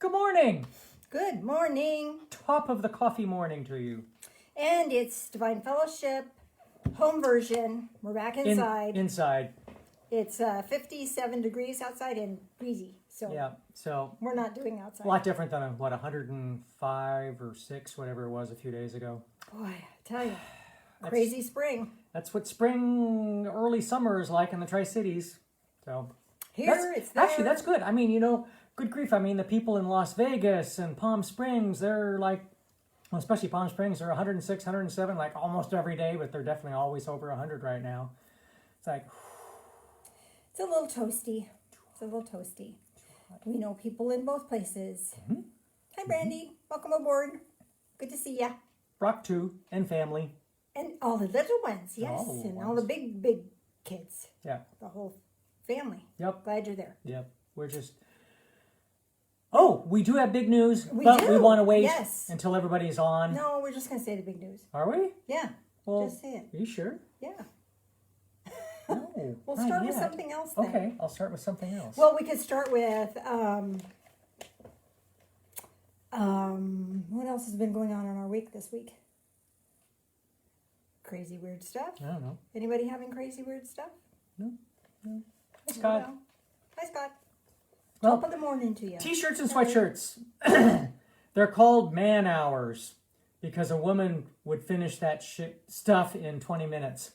Good morning. Good morning. Top of the coffee morning to you. And it's Divine Fellowship, home version. We're back inside. Inside. It's 57 degrees outside and breezy. So Yeah, so we're not doing outside. a lot different than 105 or 6, whatever it was a few days ago. Boy, I tell you, crazy spring. That's what spring, early summer is like in the Tri-Cities. So It's there. Actually, that's good. I mean, good grief. I mean, the people in Las Vegas and Palm Springs, they're like, well, especially Palm Springs, they're 106, 107, like almost every day, but they're definitely always over 100 right now. It's like, It's a little toasty. We know people in both places. Mm-hmm. Hi, Brandy. Welcome aboard. Good to see ya. Brock too, and family. And all the little ones, yes. All the little and all ones. the big kids. Yeah. The whole family. Yep. Glad you're there. Yep. We're just... Oh, we do have big news, We but do. we want to wait Yes. until everybody's on. No, we're just going to say the big news. Are we? Yeah. Well, just say it. Are you sure? Yeah. No. We'll not start with yet. something else then. Okay, I'll start with something else. Well, we could start with what else has been going on in our week this week? Crazy weird stuff. I don't know. Anybody having crazy weird stuff? No. Hi, Scott. No. Hi, Scott. Well, Top of the morning to you. T-shirts and sweatshirts. They're called man hours because a woman would finish that stuff in 20 minutes.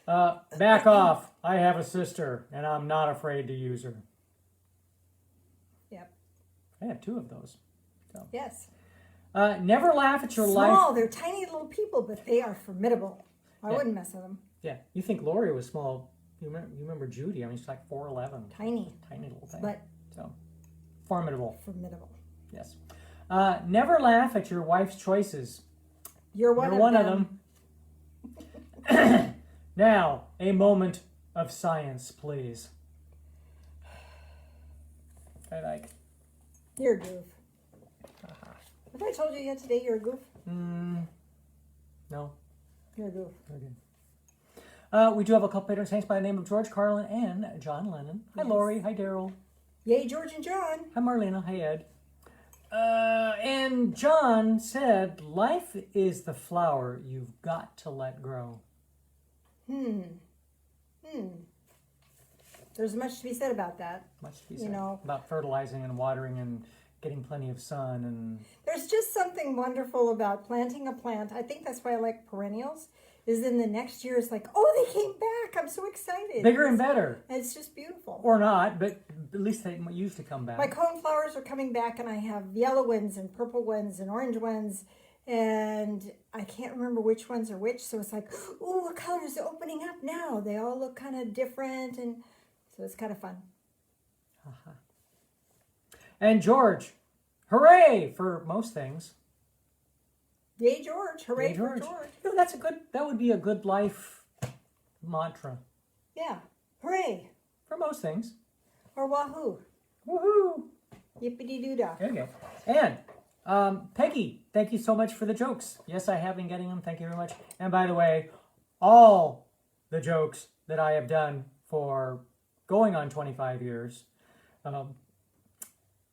Back off. I have a sister, and I'm not afraid to use her. Yep. I have 2 of those. So. Yes. Never laugh at your life. Small. They're tiny little people, but they are formidable. I wouldn't mess with them. Yeah, you think Lori was small. You remember Judy. I mean, she's like 4'11". Tiny. Tiny little thing. But so, formidable. formidable. Yes. Never laugh at your wife's choices. You're one of them. Now, a moment of science, please. I like. You're a goof. Have I told you yet today you're a goof? No. You're a goof. Okay. We do have a couple patron saints by the name of George Carlin and John Lennon. Hi, Yes. Lori. Hi, Daryl. Yay, George and John. Hi, Marlena. Hi, Ed. And John said, life is the flower you've got to let grow. There's much to be said about that. Much to be said. know. About fertilizing and watering and getting plenty of sun. And There's just something wonderful about planting a plant. I think that's why I like perennials. Is in the next year, it's like, oh, they came back. I'm so excited. bigger and better. It's just beautiful. Or not, but at least they used to come back. My coneflowers are coming back, and I have yellow ones and purple ones and orange ones. And I can't remember which ones are which. So it's like, oh, what color is opening up now? They all look kind of different. And so it's kind of fun. And George, hooray for most things. Yay, George. Hooray Yay, for George. That would be a good life mantra. Yeah. Hooray. For most things. Or wahoo. Woohoo! Yippity-doo-dah. There you go. And Peggy, thank you so much for the jokes. Yes, I have been getting them. Thank you very much. And by the way, all the jokes that I have done for going on 25 years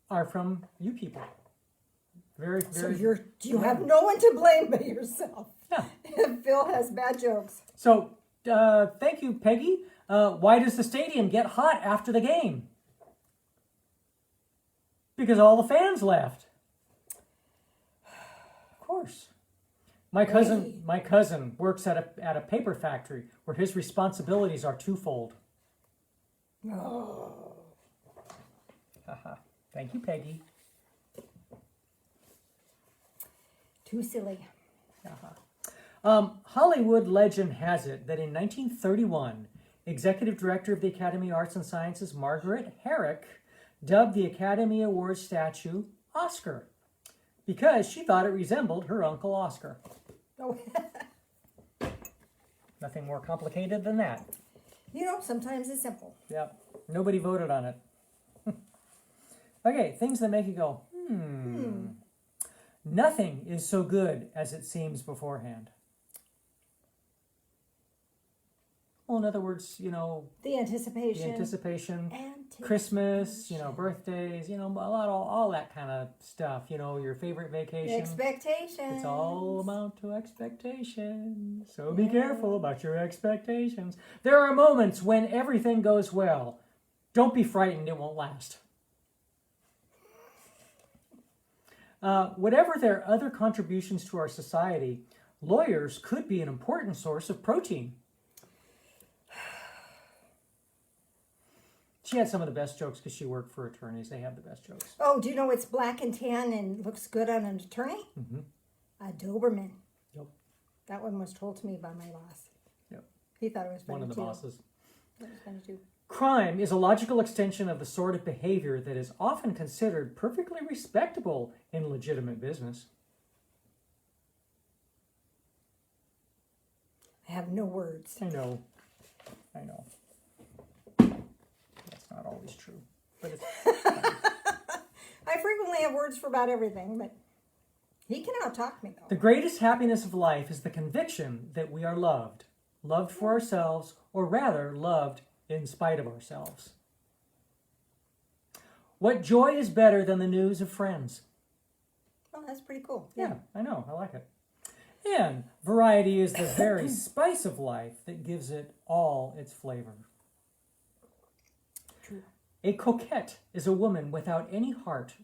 are from you people. Very, very. So you have no one to blame but yourself. Yeah. If Phil has bad jokes. So, thank you, Peggy. Why does the stadium get hot after the game? Because all the fans left. Of course. My cousin works at a paper factory where his responsibilities are twofold. Oh. Thank you, Peggy. Too silly. Hollywood legend has it that in 1931, Executive Director of the Academy of Arts and Sciences, Margaret Herrick, dubbed the Academy Award statue Oscar because she thought it resembled her Uncle Oscar. Oh. Nothing more complicated than that. Sometimes it's simple. Yep. Nobody voted on it. Okay, things that make you go, Nothing is so good as it seems beforehand. Well, in other words, The anticipation. the anticipation. Christmas, birthdays, a lot of all that kind of stuff. Your favorite vacation. Expectations. It's all amount to expectations. So be careful about your expectations. There are moments when everything goes well. Don't be frightened, it won't last. Whatever their other contributions to our society, lawyers could be an important source of protein. She had some of the best jokes because she worked for attorneys. They have the best jokes. Oh, do you know it's black and tan and looks good on an attorney? Mm-hmm. A Doberman. Yep. That one was told to me by my boss. Yep. He thought it was funny One of the too. bosses. That was funny too. Crime is a logical extension of the sort of behavior that is often considered perfectly respectable in legitimate business. I have no words. I know. That's not always true, but it's I frequently have words for about everything, but he can out-talk me though. The greatest happiness of life is the conviction that we are loved. Loved for ourselves, or rather, loved in spite of ourselves. What joy is better than the news of friends? Well, that's pretty cool. Yeah, I know. I like it. And variety is the very spice of life that gives it all its flavor. True. A coquette is a woman without any heart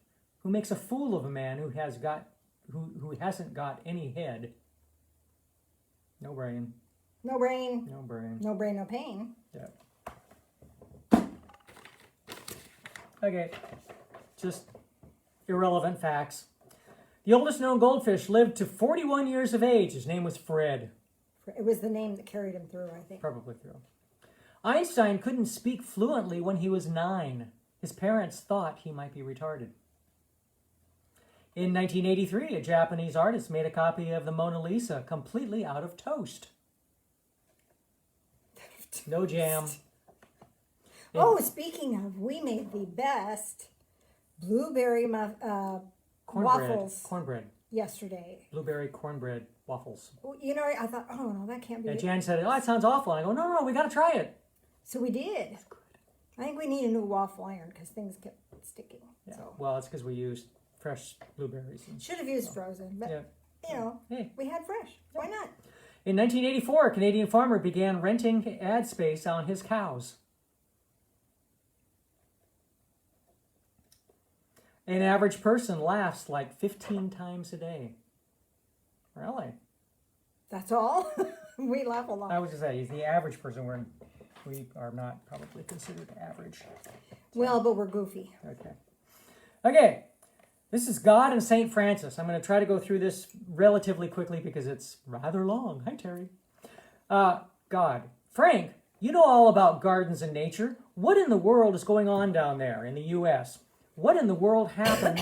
who makes a fool of a man who hasn't got any head. No brain. No brain. No brain. No brain, no pain. Yeah. Okay, just irrelevant facts. The oldest known goldfish lived to 41 years of age. His name was Fred. It was the name that carried him through, I think. Probably through. Einstein couldn't speak fluently when he was 9. His parents thought he might be retarded. In 1983, a Japanese artist made a copy of the Mona Lisa completely out of toast. No jam. Oh, speaking of, we made the best blueberry waffles Cornbread. yesterday. Blueberry cornbread waffles. You know, I thought, oh no, that can't be And it. Jan said, that sounds awful. And I go, no, we got to try it. So we did. I think we need a new waffle iron because things kept sticking. Yeah. So Well, it's because we used fresh blueberries. should have used frozen, but Hey. we had fresh. Why not? In 1984, a Canadian farmer began renting ad space on his cows. An average person laughs like 15 times a day. Really? That's all. We laugh a I lot. was just saying, the average person, we are not probably considered average. Well, but we're goofy. Okay. This is God and St. Francis. I'm going to try to go through this relatively quickly because it's rather long. Hi, Terry. God. Frank, you know all about gardens and nature. What in the world is going on down there in the U.S.? What in the world happened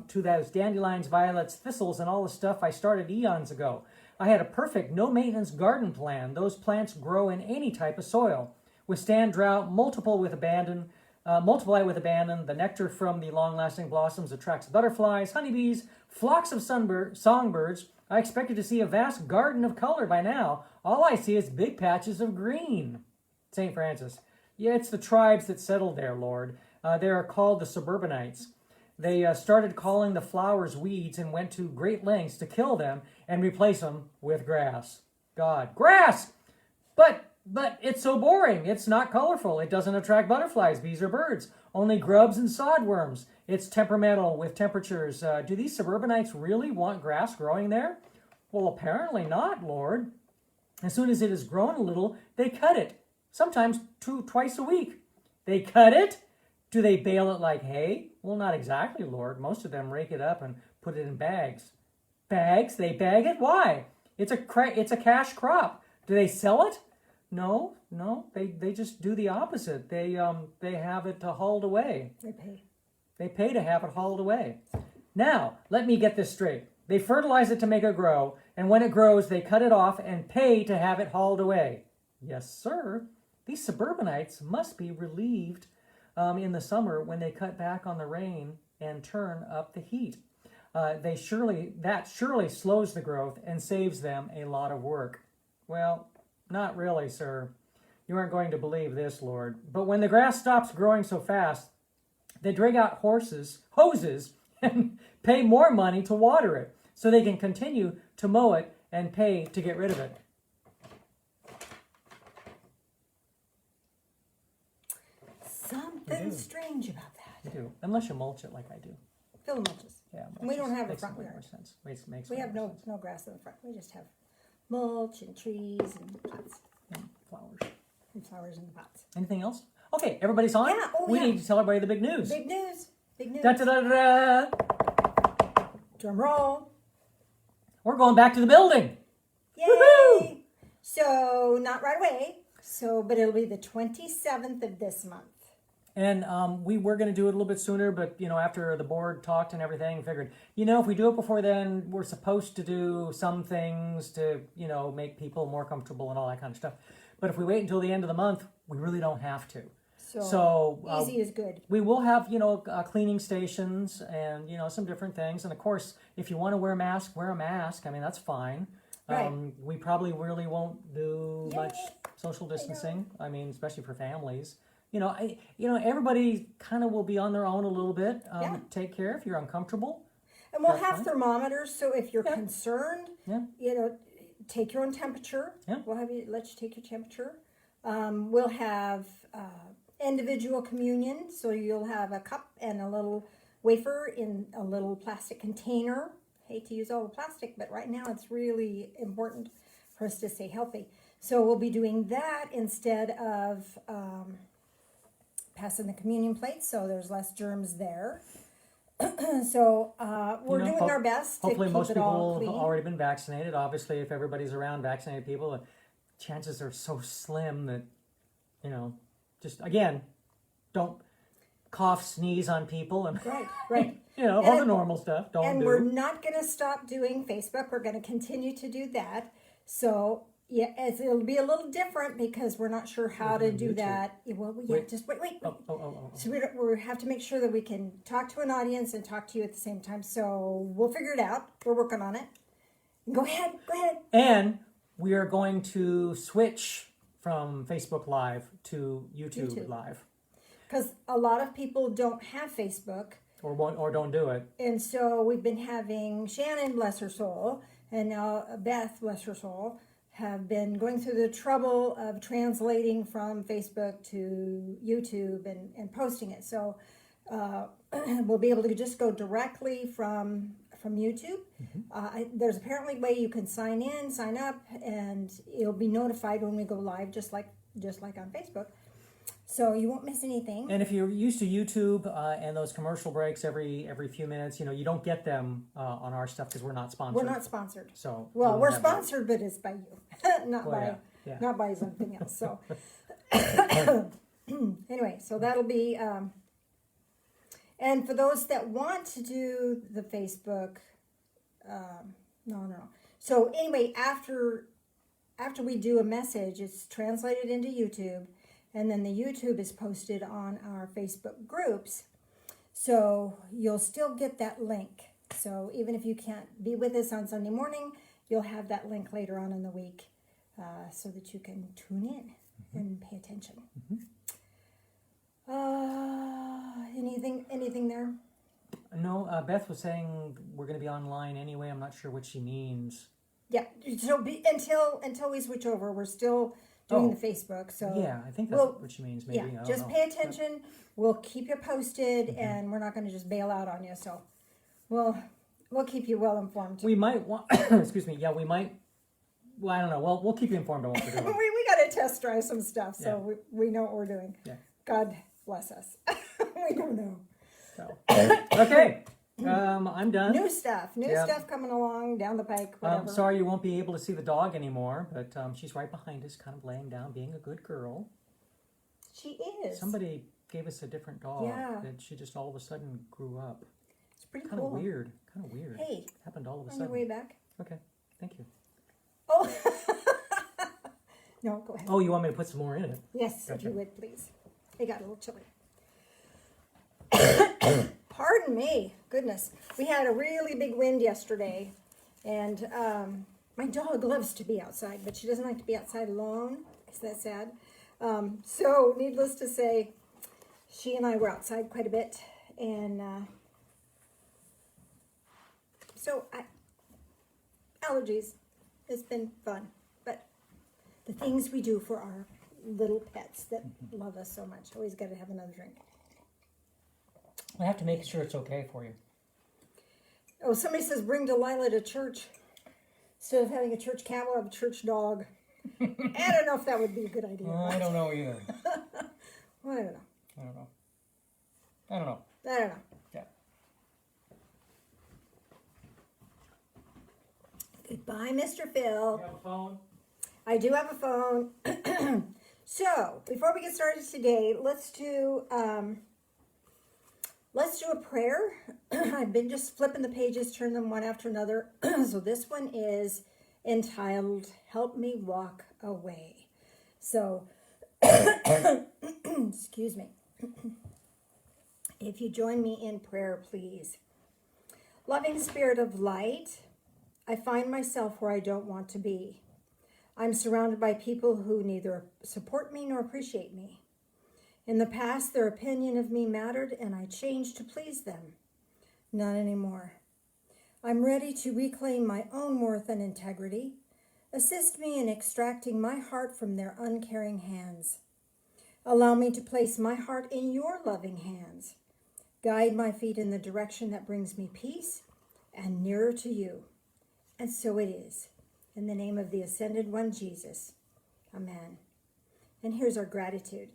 to those dandelions, violets, thistles, and all the stuff I started eons ago? I had a perfect no-maintenance garden plan. Those plants grow in any type of soil, withstand drought, multiply with abandon. The nectar from the long-lasting blossoms attracts butterflies, honeybees, flocks of songbirds. I expected to see a vast garden of color by now. All I see is big patches of green. St. Francis. Yeah, it's the tribes that settled there, Lord. They are called the suburbanites. They started calling the flowers weeds and went to great lengths to kill them and replace them with grass. God. Grass! But it's so boring. It's not colorful. It doesn't attract butterflies, bees, or birds. Only grubs and sodworms. It's temperamental with temperatures. Do these suburbanites really want grass growing there? Well, apparently not, Lord. As soon as it has grown a little, they cut it. Sometimes twice a week. They cut it? Do they bale it like hay? Well, not exactly, Lord. Most of them rake it up and put it in bags. Bags? They bag it? Why? It's a cash crop. Do they sell it? No. They just do the opposite. They have it hauled away. They pay to have it hauled away. Now, let me get this straight. They fertilize it to make it grow, and when it grows, they cut it off and pay to have it hauled away. Yes, sir. These suburbanites must be relieved in the summer when they cut back on the rain and turn up the heat. That surely slows the growth and saves them a lot of work. Well, not really, sir. You aren't going to believe this, Lord. But when the grass stops growing so fast, they drag out hoses, and pay more money to water it so they can continue to mow it and pay to get rid of it. Something strange about that. You do, unless you mulch it like I do. Phil mulches. Yeah, And we don't have a makes front way yard. more sense. Makes We way have more no grass in the front. We just have mulch and trees and plants sense. And flowers. and flowers in the pots. Anything else? Okay, everybody's on. Yeah, We need to tell everybody the big news. Big news. Big news. Da, da, da, da, da. Drum roll. We're going back to the building. Yay! Woohoo! So not right away. But it'll be the 27th of this month. And we were going to do it a little bit sooner, but, after the board talked and everything, figured, if we do it before then, we're supposed to do some things to, make people more comfortable and all that kind of stuff. But if we wait until the end of the month, we really don't have to. So easy is good. We will have, cleaning stations and, some different things. And of course, if you want to wear a mask, wear a mask. I mean, that's fine. Right. We probably really won't do Yeah, much social distancing. I mean, especially for families. Everybody kind of will be on their own a little bit. Yeah. Take care if you're uncomfortable. And we'll That's have fine. thermometers, so if you're concerned, Yeah. take your own temperature. Yeah. We'll let you take your temperature. We'll have individual communion, so you'll have a cup and a little wafer in a little plastic container. Hate to use all the plastic, but right now it's really important for us to stay healthy. So we'll be doing that instead of passing the communion plate, so there's less germs there. So we're doing our best to Hopefully keep most it all people clean. have already been vaccinated. Obviously, if everybody's around vaccinated people, the chances are so slim that, just, again, don't cough, sneeze on people and, Right. all the normal stuff. And we're not going to stop doing Facebook. We're going to continue to do that. So, yeah, it'll be a little different because we're not sure how to do YouTube. that. Well, just wait. Oh. So we have to make sure that we can talk to an audience and talk to you at the same time. So we'll figure it out. We're working on it. Go ahead. And we are going to switch from Facebook Live to YouTube Live. Because a lot of people don't have Facebook. Or don't do it. And so we've been having Shannon, bless her soul, and now Beth, bless her soul, have been going through the trouble of translating from Facebook to YouTube and posting it. So we'll be able to just go directly from YouTube. There's apparently a way you can sign up, and you'll be notified when we go live, just like on Facebook. So you won't miss anything. And if you're used to YouTube and those commercial breaks every few minutes, you don't get them on our stuff because we're not sponsored. We're not sponsored. So we're sponsored, but it's by you, not by something else. So anyway, so that'll be. And for those that want to do the Facebook, no. So anyway, after we do a message, it's translated into YouTube. And then the YouTube is posted on our Facebook groups. So you'll still get that link. So even if you can't be with us on Sunday morning, you'll have that link later on in the week so that you can tune in and pay attention. Anything there? No, Beth was saying we're going to be online anyway. I'm not sure what she means. Yeah, so until we switch over, we're still doing the Facebook. So yeah, I think that's what she means. Maybe. Yeah, just pay attention. Yep. We'll keep you posted, and we're not going to just bail out on you. So we'll keep you well informed. We might want. Excuse me. Yeah, we might. Well, I don't know. Well, we'll keep you informed on what we're doing. we got to test drive some stuff, so we know what we're doing. Yeah. God bless us. We don't know. So. Okay. I'm done. New stuff coming along down the pike. Whatever. Sorry you won't be able to see the dog anymore, but she's right behind us, kind of laying down, being a good girl. She is. Somebody gave us a different dog. Yeah. And she just all of a sudden grew up. It's pretty kind cool. Kind of weird. Hey. Happened all of a on sudden. your way back. Okay. Thank you. Oh. No, go ahead. Oh, you want me to put some more in it? Yes, Gotcha. if you would, please. It got a little chilly. Pardon me. Goodness. We had a really big wind yesterday, and my dog loves to be outside, but she doesn't like to be outside alone. Is that sad? So, needless to say, she and I were outside quite a bit, and allergies. It's been fun, but the things we do for our little pets that love us so much. Always got to have another drink. I have to make sure it's okay for you. Oh, somebody says bring Delilah to church. Instead of having a church cat, we'll have a church dog. I don't know if that would be a good idea. I don't know either. Well, I don't know. I don't know. I don't know. I don't know. Yeah. Goodbye, Mr. Phil. You have a phone? I do have a phone. So, before we get started today, let's do a prayer. I've been just flipping the pages, turn them one after another. So this one is entitled, Help Me Walk Away. So, excuse me. If you join me in prayer, please. Loving Spirit of light, I find myself where I don't want to be. I'm surrounded by people who neither support me nor appreciate me. In the past, their opinion of me mattered, and I changed to please them. Not anymore. I'm ready to reclaim my own worth and integrity. Assist me in extracting my heart from their uncaring hands. Allow me to place my heart in your loving hands. Guide my feet in the direction that brings me peace and nearer to you. And so it is. In the name of the Ascended One, Jesus. Amen. And here's our gratitude.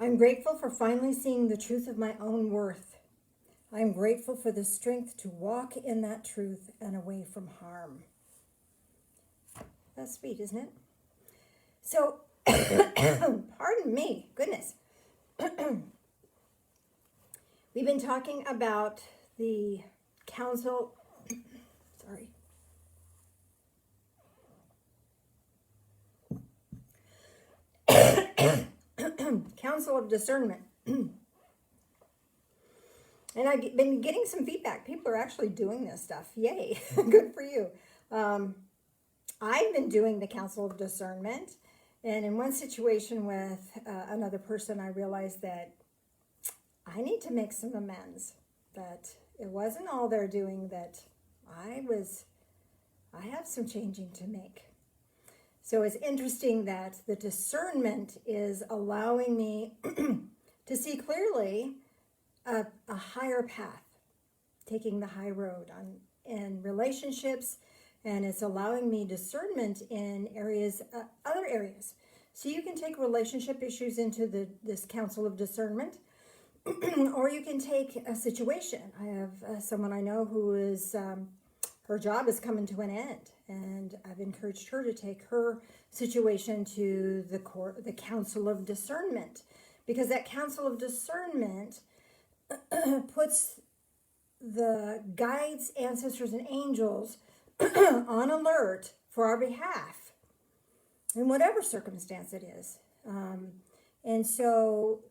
I'm grateful for finally seeing the truth of my own worth. I'm grateful for the strength to walk in that truth and away from harm. That's sweet, isn't it? So, pardon me, goodness. We've been talking about the council, sorry. Council of Discernment. And I've been getting some feedback. People are actually doing this stuff. Yay. Good for you. I've been doing the Council of Discernment. And in one situation with another person, I realized that I need to make some amends. That it wasn't all they're doing, that I have some changing to make. So it's interesting that the discernment is allowing me to see clearly a higher path, taking the high road in relationships, and it's allowing me discernment in areas, other areas. So you can take relationship issues into this council of discernment, or you can take a situation. I have someone I know who is, her job is coming to an end, and I've encouraged her to take her situation to the council of discernment, because that council of discernment puts the guides, ancestors, and angels on alert for our behalf in whatever circumstance it is. And so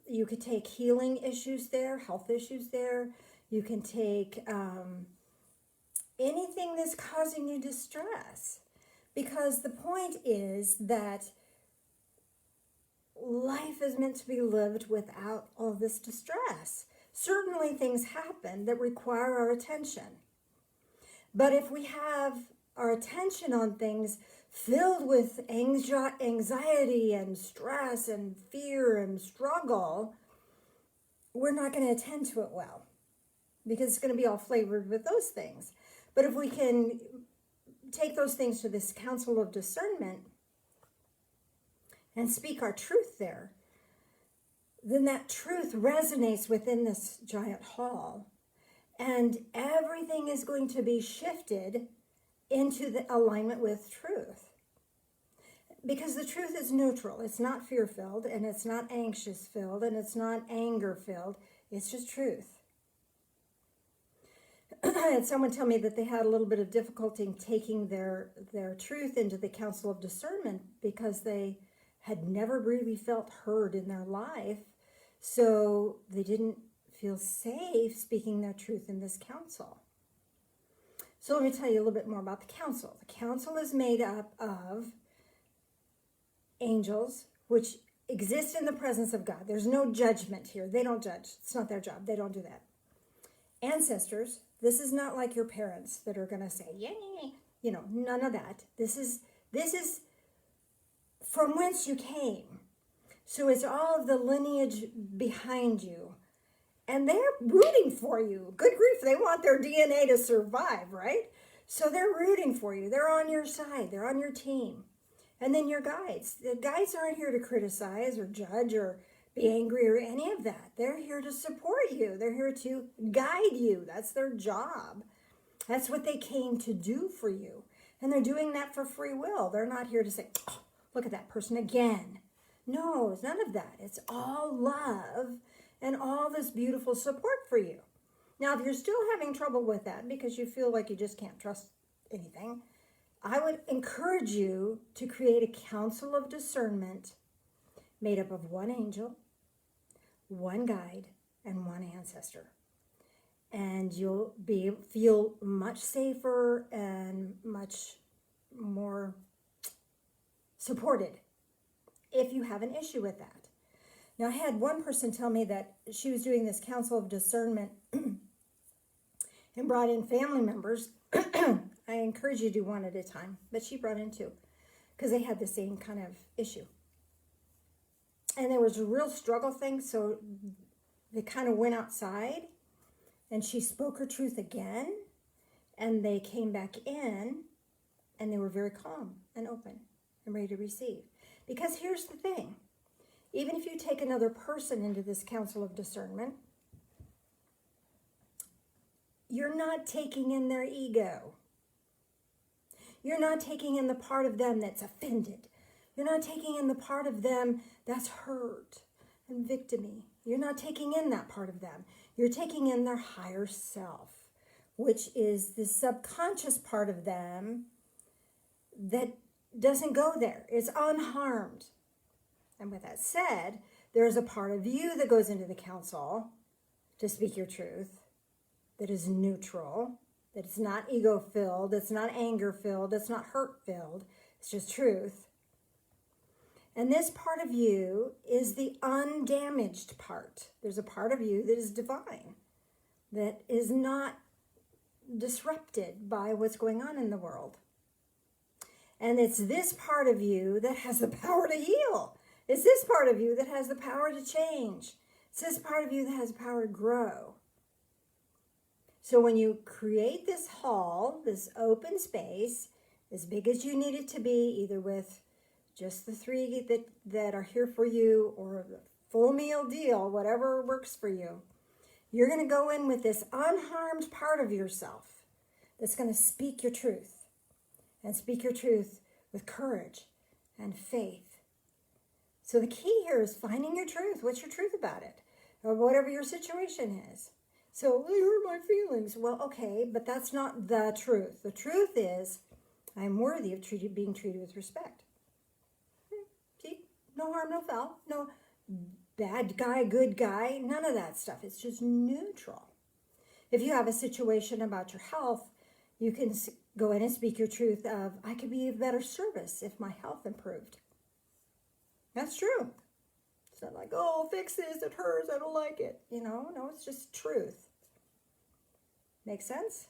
you could take healing issues there, health issues there. You can take anything that's causing you distress. Because the point is that life is meant to be lived without all this distress. Certainly things happen that require our attention. But if we have our attention on things filled with anxiety and stress and fear and struggle, we're not going to attend to it well, because it's going to be all flavored with those things. But if we can take those things to this council of discernment and speak our truth there, then that truth resonates within this giant hall, and everything is going to be shifted into the alignment with truth. Because the truth is neutral. It's not fear-filled, and it's not anxious-filled, and it's not anger-filled. It's just truth. I had someone tell me that they had a little bit of difficulty in taking their truth into the council of discernment because they had never really felt heard in their life. So they didn't feel safe speaking their truth in this council. So let me tell you a little bit more about the council. The council is made up of angels, which exist in the presence of God. There's no judgment here. They don't judge. It's not their job. They don't do that. Ancestors, this is not like your parents that are going to say, yeah, yeah, yeah. You know, none of that. This is from whence you came. So it's all of the lineage behind you. And they're rooting for you. Good grief, they want their DNA to survive, right? So they're rooting for you. They're on your side. They're on your team. And then your guides. The guides aren't here to criticize or judge or be angry or any of that. They're here to support you. They're here to guide you. That's their job. That's what they came to do for you. And they're doing that for free will. They're not here to say, oh, look at that person again. No, it's none of that. It's all love and all this beautiful support for you. Now, if you're still having trouble with that because you feel like you just can't trust anything, I would encourage you to create a council of discernment made up of one angel, one guide, and one ancestor. And you'll feel much safer and much more supported if you have an issue with that. Now, I had one person tell me that she was doing this council of discernment and brought in family members. I encourage you to do one at a time, but she brought in two because they had the same kind of issue. And there was a real struggle thing, so they kind of went outside and she spoke her truth again, and they came back in and they were very calm and open and ready to receive. Because here's the thing. Even if you take another person into this council of discernment, you're not taking in their ego. You're not taking in the part of them that's offended. You're not taking in the part of them that's hurt and victimy. You're not taking in that part of them. You're taking in their higher self, which is the subconscious part of them that doesn't go there. It's unharmed. And with that said, there's a part of you that goes into the council to speak your truth, that is neutral, that it's not ego-filled, it's not anger-filled, it's not hurt-filled, it's just truth. And this part of you is the undamaged part. There's a part of you that is divine, that is not disrupted by what's going on in the world. And it's this part of you that has the power to heal. It's this part of you that has the power to change. It's this part of you that has the power to grow. So when you create this hall, this open space, as big as you need it to be, either with just the three that are here for you or the full meal deal, whatever works for you, you're going to go in with this unharmed part of yourself that's going to speak your truth, and speak your truth with courage and faith. So the key here is finding your truth. What's your truth about it? Or whatever your situation is. So, well, you hurt my feelings. Well, okay, but that's not the truth. The truth is, I'm worthy of being treated with respect. See? No harm, no foul. No bad guy, good guy. None of that stuff. It's just neutral. If you have a situation about your health, you can go in and speak your truth of, I could be of better service if my health improved. That's true. It's not like, oh, fix this, it hurts, I don't like it. No, it's just truth. Make sense?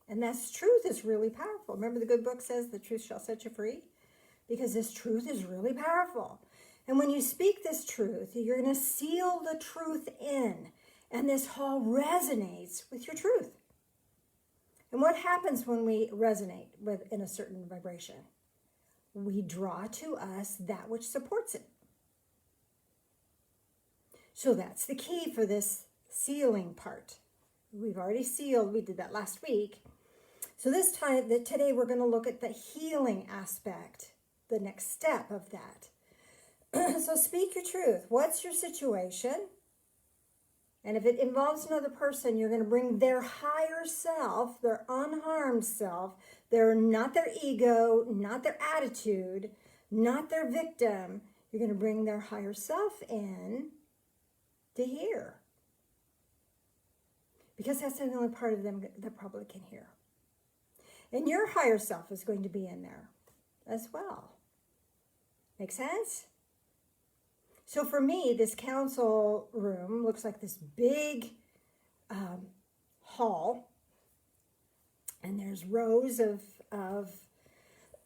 And this truth is really powerful. Remember the good book says the truth shall set you free? Because this truth is really powerful. And when you speak this truth, you're going to seal the truth in. And this hall resonates with your truth. And what happens when we resonate in a certain vibration? We draw to us that which supports it. So that's the key for this sealing part. We've already sealed, we did that last week. So today we're going to look at the healing aspect, the next step of that. So speak your truth. What's your situation? And if it involves another person, you're going to bring their higher self, their unharmed self, not their ego, not their attitude, not their victim. You're going to bring their higher self in to hear. Because that's the only part of them that probably can hear. And your higher self is going to be in there as well. Make sense? So for me, this council room looks like this big hall, and there's rows of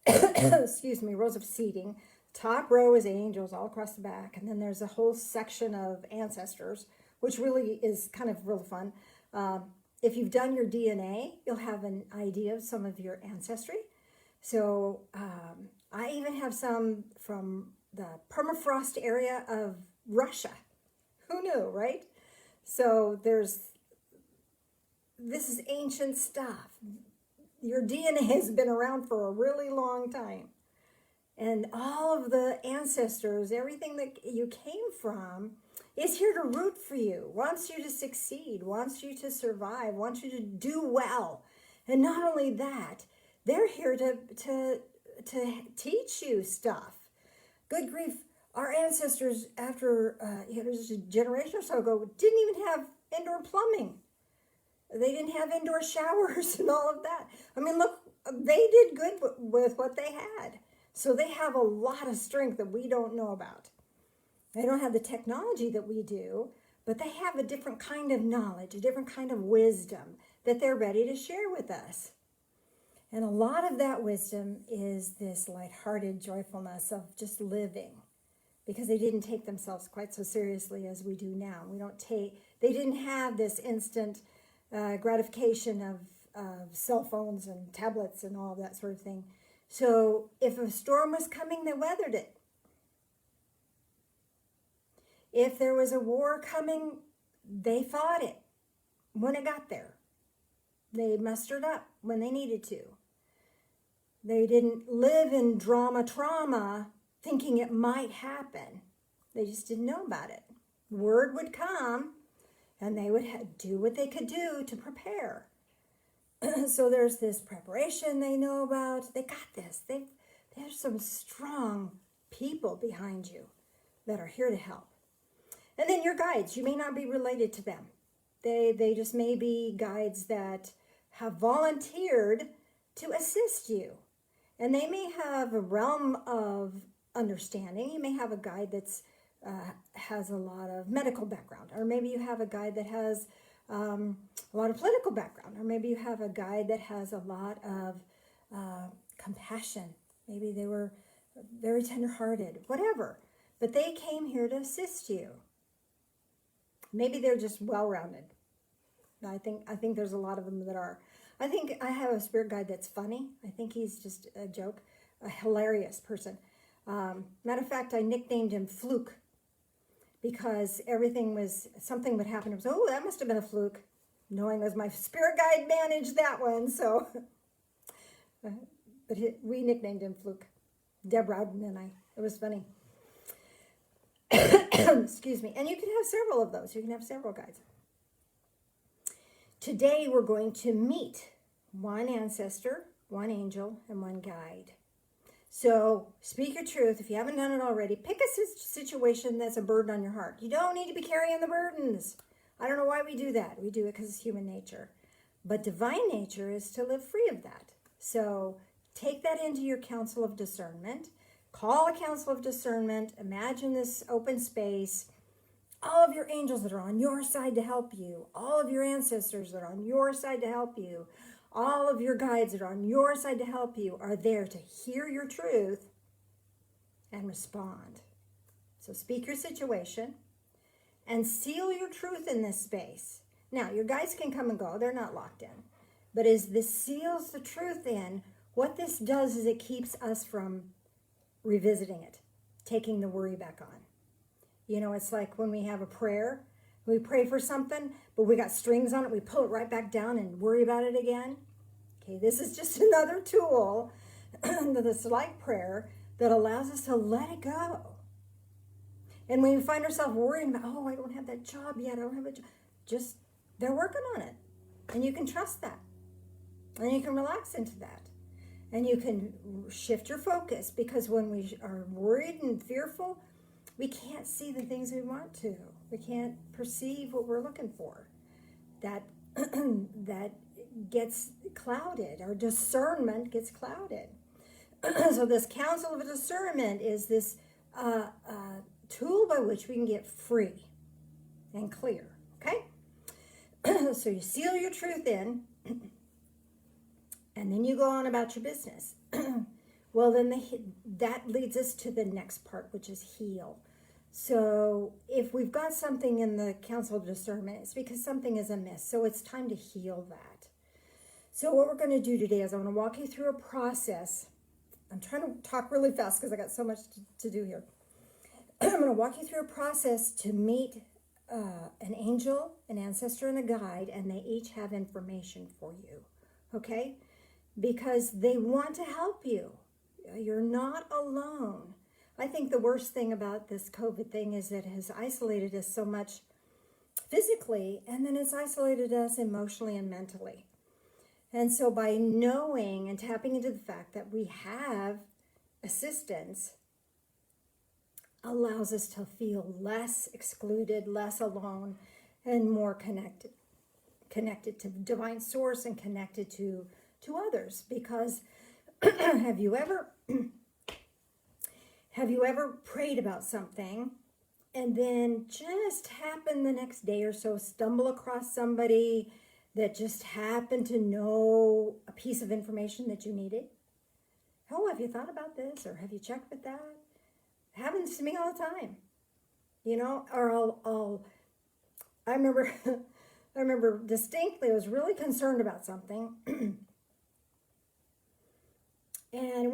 excuse me, rows of seating. Top row is angels all across the back, and then there's a whole section of ancestors, which really is kind of real fun. If you've done your DNA, you'll have an idea of some of your ancestry. So I even have some from the permafrost area of Russia. Who knew, right? So this is ancient stuff. Your DNA has been around for a really long time. And all of the ancestors, everything that you came from, is here to root for you, wants you to succeed, wants you to survive, wants you to do well. And not only that, they're here to teach you stuff. Good grief, our ancestors after just a generation or so ago didn't even have indoor plumbing. They didn't have indoor showers and all of that. I mean, look, they did good with what they had. So they have a lot of strength that we don't know about. They don't have the technology that we do, but they have a different kind of knowledge, a different kind of wisdom that they're ready to share with us. And a lot of that wisdom is this lighthearted joyfulness of just living, because they didn't take themselves quite so seriously as we do now. They didn't have this instant gratification of cell phones and tablets and all of that sort of thing. So if a storm was coming, they weathered it. If there was a war coming, they fought it when it got there. They mustered up when they needed to. They didn't live in trauma, thinking it might happen. They just didn't know about it. Word would come, and they would do what they could do to prepare. So there's this preparation they know about. They got this. There's some strong people behind you that are here to help. And then your guides, you may not be related to them. They just may be guides that have volunteered to assist you. And they may have a realm of understanding. You may have a guide that's has a lot of medical background, or maybe you have a guide that has a lot of political background, or maybe you have a guide that has a lot of compassion. Maybe they were very tenderhearted, whatever. But they came here to assist you. Maybe they're just well-rounded. I think there's a lot of them that are. I think I have a spirit guide that's funny. I think he's just a joke, a hilarious person. Matter of fact, I nicknamed him Fluke, because something would happen. It was, oh, that must have been a fluke, knowing as my spirit guide managed that one. So, we nicknamed him Fluke. Deb Rowden and I. It was funny. Excuse me. And you can have several of those. You can have several guides. Today we're going to meet one ancestor, one angel, and one guide. So speak your truth. If you haven't done it already, pick a situation that's a burden on your heart. You don't need to be carrying the burdens. I don't know why we do that. We do it because it's human nature. But divine nature is to live free of that. So take that into your council of discernment. Call a council of discernment. Imagine this open space. All of your angels that are on your side to help you. All of your ancestors that are on your side to help you. All of your guides that are on your side to help you are there to hear your truth and respond. So speak your situation and seal your truth in this space. Now, your guides can come and go. They're not locked in. But as this seals the truth in, what this does is it keeps us from revisiting it, taking the worry back on. You know, it's like when we have a prayer, we pray for something, but we got strings on it, we pull it right back down and worry about it again. Okay, this is just another tool, this like prayer, that allows us to let it go. And when we find ourselves worrying about, oh, I don't have that job yet, I don't have a job, just, they're working on it. And you can trust that. And you can relax into that. And you can shift your focus, because when we are worried and fearful, we can't see the things we want to. We can't perceive what we're looking for. That gets clouded. Our discernment gets clouded. So this council of discernment is this tool by which we can get free and clear. Okay? So you seal your truth in, and then you go on about your business. Well, then that leads us to the next part, which is heal. So if we've got something in the council of discernment, it's because something is amiss. So it's time to heal that. So what we're going to do today is I'm going to walk you through a process. I'm trying to talk really fast because I got so much to do here. I'm going to walk you through a process to meet an angel, an ancestor, and a guide, and they each have information for you. Okay? Because they want to help you. You're not alone. I think the worst thing about this COVID thing is that it has isolated us so much physically, and then it's isolated us emotionally and mentally. And so by knowing and tapping into the fact that we have assistance allows us to feel less excluded, less alone, and more connected to divine source and connected to others. Because have you ever prayed about something and then just happened the next day or so stumble across somebody that just happened to know a piece of information that you needed? Oh, have you thought about this, or have you checked with that? It happens to me all the time, or I remember distinctly, I was really concerned about something and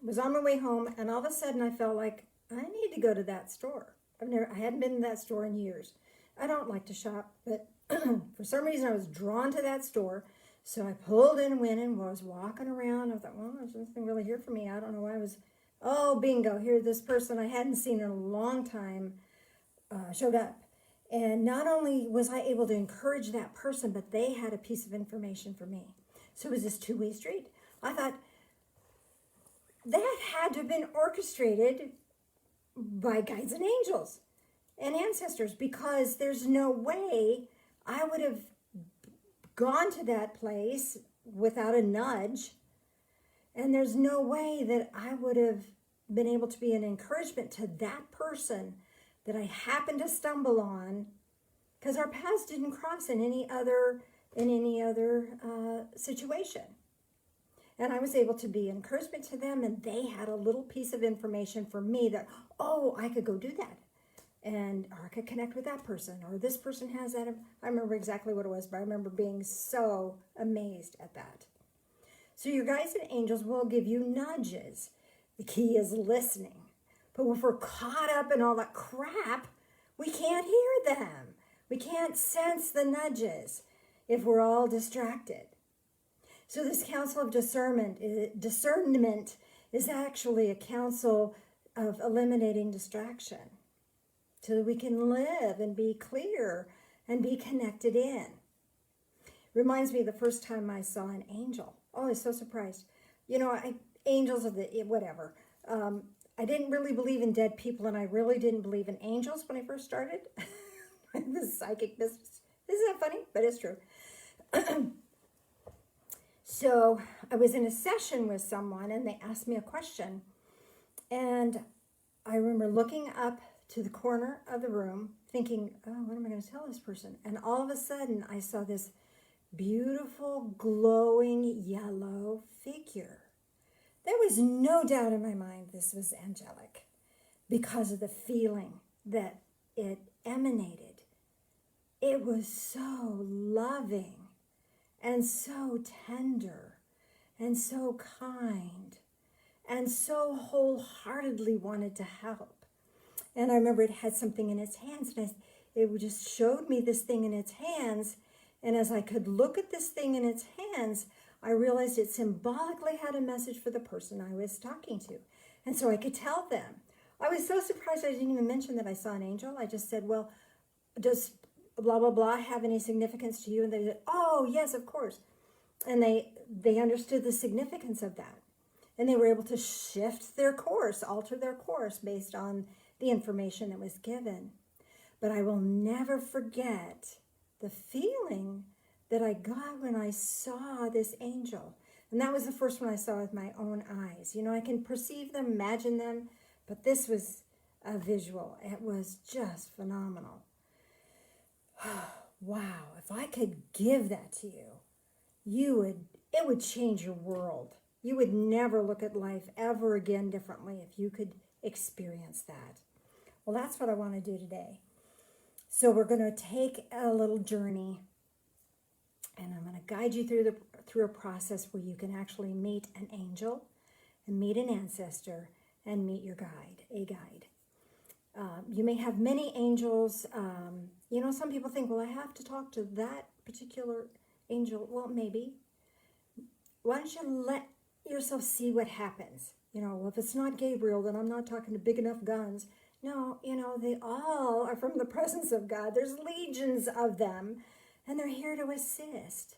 was on my way home, and all of a sudden I felt like I need to go to that store. I hadn't been to that store in years. I don't like to shop, but for some reason I was drawn to that store. So I pulled in, went and was walking around. I thought, well, there's nothing really here for me. I don't know why oh, bingo, here this person I hadn't seen in a long time showed up. And not only was I able to encourage that person, but they had a piece of information for me. So it was this two-way street. I thought, that had to have been orchestrated by guides and angels and ancestors, because there's no way I would have gone to that place without a nudge. And there's no way that I would have been able to be an encouragement to that person that I happened to stumble on, because our paths didn't cross in any other situation. And I was able to be encouragement to them, and they had a little piece of information for me that, oh, I could go do that. Or I could connect with that person, or this person has that. I remember exactly what it was, but I remember being so amazed at that. So your guides and angels will give you nudges. The key is listening. But if we're caught up in all that crap, we can't hear them. We can't sense the nudges if we're all distracted. So this council of discernment is actually a council of eliminating distraction, so that we can live and be clear and be connected in. Reminds me of the first time I saw an angel. Oh, I was so surprised. Angels of the whatever. I didn't really believe in dead people, and I really didn't believe in angels when I first started this psychic business. Isn't that funny? But it's true. So I was in a session with someone, and they asked me a question. And I remember looking up to the corner of the room thinking, oh, what am I going to tell this person? And all of a sudden, I saw this beautiful, glowing yellow figure. There was no doubt in my mind this was angelic, because of the feeling that it emanated. It was so loving and so tender and so kind and so wholeheartedly wanted to help. And I remember it had something in its hands, and it just showed me this thing in its hands. And as I could look at this thing in its hands, I realized it symbolically had a message for the person I was talking to. And so I could tell them. I was so surprised I didn't even mention that I saw an angel. I just said, well, does blah, blah, blah have any significance to you? And they said, oh, yes, of course. And they understood the significance of that. And they were able to shift their course, alter their course based on the information that was given. But I will never forget the feeling that I got when I saw this angel. And that was the first one I saw with my own eyes. I can perceive them, imagine them, But this was a visual. It was just phenomenal. Wow, if I could give that to you, it would change your world. You would never look at life ever again differently if you could experience that. Well, that's what I want to do today. So we're going to take a little journey, and I'm going to guide you through a process where you can actually meet an angel and meet an ancestor and meet your guide, a guide. You may have many angels. Some people think, well, I have to talk to that particular angel. Well, maybe. Why don't you let yourself see what happens? Well, if it's not Gabriel, then I'm not talking to big enough guns. No, they all are from the presence of God. There's legions of them, and they're here to assist.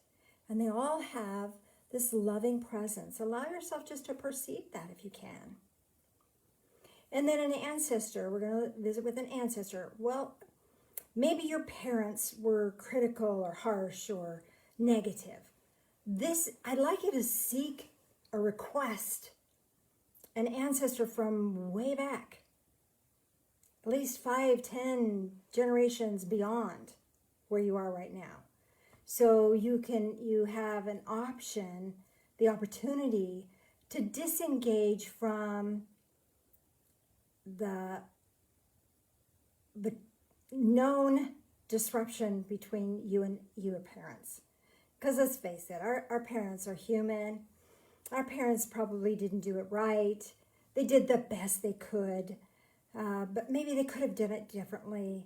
And they all have this loving presence. Allow yourself just to perceive that if you can. And then an ancestor. We're going to visit with an ancestor. Well, maybe your parents were critical or harsh or negative. I'd like you to seek or request an ancestor from way back, at least 5, 10 generations beyond where you are right now. So you have an option, the opportunity to disengage from the known disruption between you and your parents. Because let's face it, our parents are human. Our parents probably didn't do it right. They did the best they could, but maybe they could have done it differently.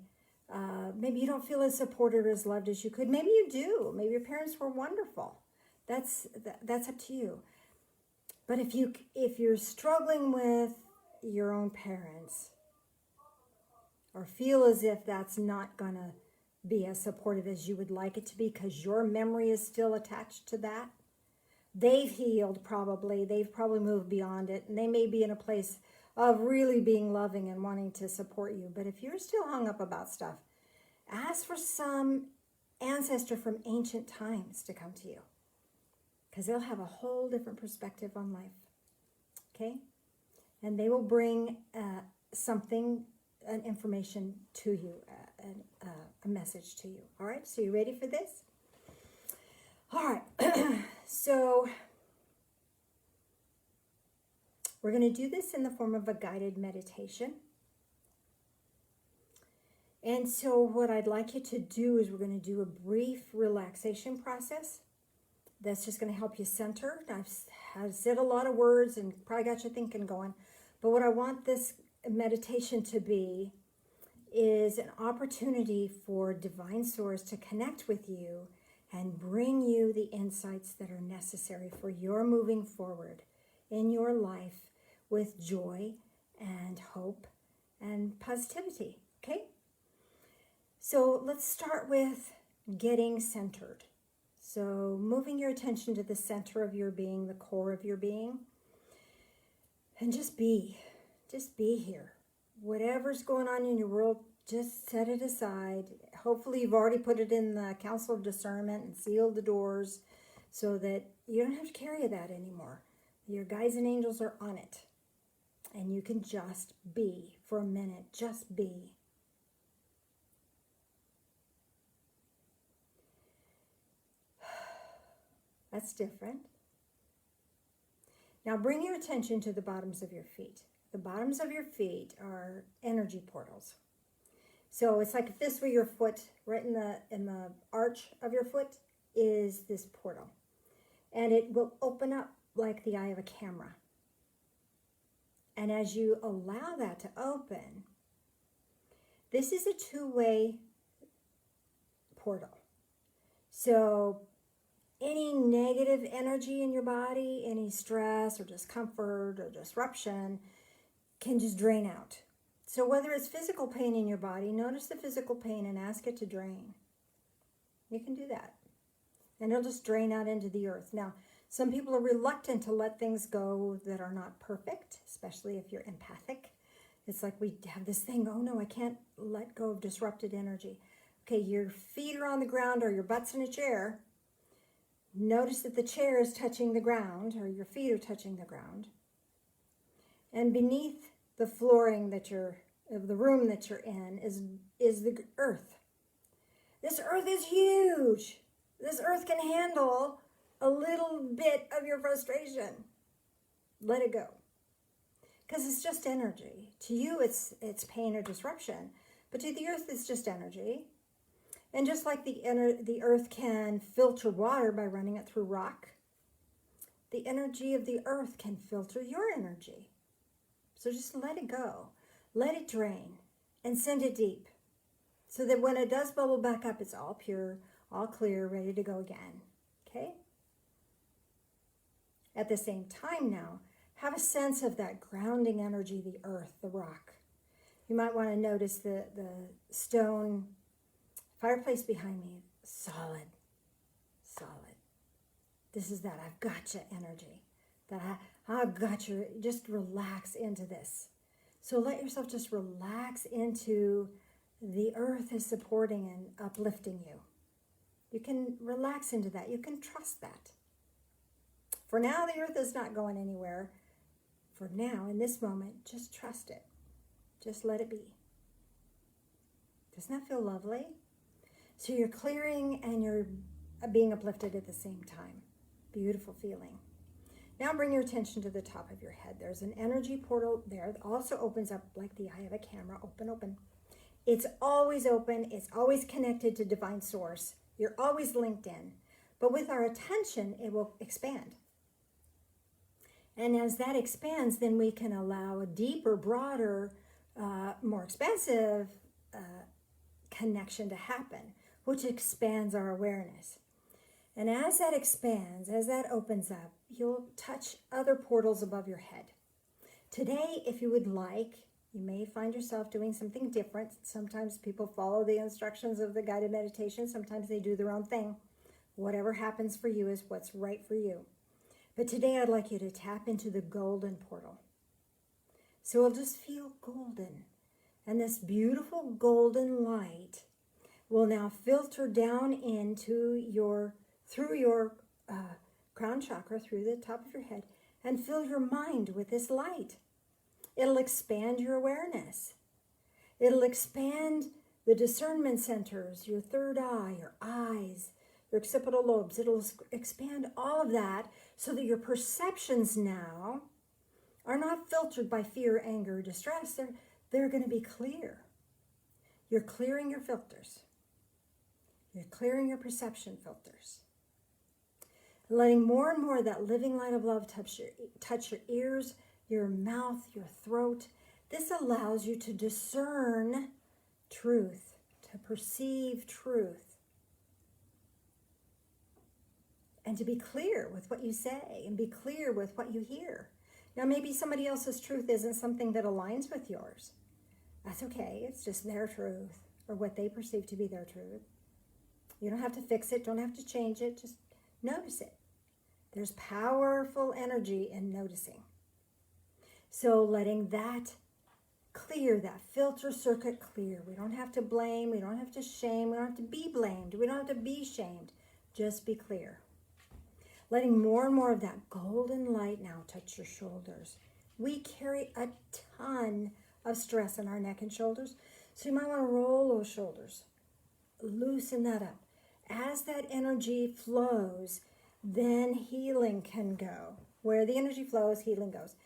Maybe you don't feel as supported or as loved as you could. Maybe you do. Maybe your parents were wonderful. That's up to you. But if you're struggling with your own parents, or feel as if that's not gonna be as supportive as you would like it to be because your memory is still attached to that, they've healed probably. They've probably moved beyond it, and they may be in a place of really being loving and wanting to support you. But if you're still hung up about stuff, ask for some ancestor from ancient times to come to you, because they'll have a whole different perspective on life. Okay? And they will bring an information to you, a message to you. All right? So you ready for this? All right. So we're going to do this in the form of a guided meditation. And so what I'd like you to do is we're going to do a brief relaxation process. That's just going to help you center. I've said a lot of words and probably got you thinking going. But what I want this meditation to be is an opportunity for Divine Source to connect with you and bring you the insights that are necessary for your moving forward in your life with joy and hope and positivity. Okay? So let's start with getting centered. So moving your attention to the center of your being, the core of your being, and just be here. Whatever's going on in your world, just set it aside. Hopefully you've already put it in the Council of Discernment and sealed the doors so that you don't have to carry that anymore. Your guides and angels are on it. And you can just be for a minute. Just be. That's different. Now bring your attention to the bottoms of your feet. The bottoms of your feet are energy portals. So it's like if this were your foot, right in the arch of your foot is this portal. And it will open up like the eye of a camera. And as you allow that to open, this is a two-way portal. So any negative energy in your body, any stress or discomfort or disruption can just drain out. So whether it's physical pain in your body, notice the physical pain and ask it to drain. You can do that. And it'll just drain out into the earth. Now, some people are reluctant to let things go that are not perfect, especially if you're empathic. It's like we have this thing, oh no, I can't let go of disrupted energy. Okay, your feet are on the ground or your butt's in a chair. Notice that the chair is touching the ground or your feet are touching the ground. And beneath the flooring of the room that you're in is the earth. This earth is huge. This earth can handle a little bit of your frustration. Let it go. Because it's just energy. To you, it's pain or disruption. But to the earth, it's just energy. And just like the earth can filter water by running it through rock, the energy of the earth can filter your energy. So just let it go. Let it drain and send it deep. So that when it does bubble back up, it's all pure, all clear, ready to go again. Okay? At the same time now, have a sense of that grounding energy, the earth, the rock. You might want to notice the stone fireplace behind me. Solid. Solid. This is that I've got you energy. That I've got you. Just relax into this. So let yourself just relax into the earth is supporting and uplifting you. You can relax into that. You can trust that. For now, the earth is not going anywhere. For now, in this moment, just trust it. Just let it be. Doesn't that feel lovely? So you're clearing and you're being uplifted at the same time. Beautiful feeling. Now bring your attention to the top of your head. There's an energy portal there that also opens up like the eye of a camera. Open, open. It's always open. It's always connected to divine source. You're always linked in. But with our attention, it will expand. And as that expands, then we can allow a deeper, broader, more expansive connection to happen, which expands our awareness. And as that expands, as that opens up, you'll touch other portals above your head. Today, if you would like, you may find yourself doing something different. Sometimes people follow the instructions of the guided meditation. Sometimes they do their own thing. Whatever happens for you is what's right for you. But today I'd like you to tap into the golden portal. So it'll just feel golden. And this beautiful golden light will now filter down through your crown chakra, through the top of your head, and fill your mind with this light. It'll expand your awareness. It'll expand the discernment centers, your third eye, your eyes, your occipital lobes. It'll expand all of that so that your perceptions now are not filtered by fear, anger, distress. They're going to be clear. You're clearing your filters. You're clearing your perception filters. Letting more and more of that living light of love touch your ears, your mouth, your throat. This allows you to discern truth, to perceive truth, and to be clear with what you say and be clear with what you hear. Now, maybe somebody else's truth isn't something that aligns with yours. That's okay. It's just their truth or what they perceive to be their truth. You don't have to fix it. Don't have to change it. Just notice it. There's powerful energy in noticing. So letting that clear, that filter circuit clear. We don't have to blame. We don't have to shame. We don't have to be blamed. We don't have to be shamed. Just be clear. Letting more and more of that golden light now touch your shoulders. We carry a ton of stress in our neck and shoulders. So you might want to roll those shoulders. Loosen that up. As that energy flows, then healing can go. Where the energy flows, healing goes.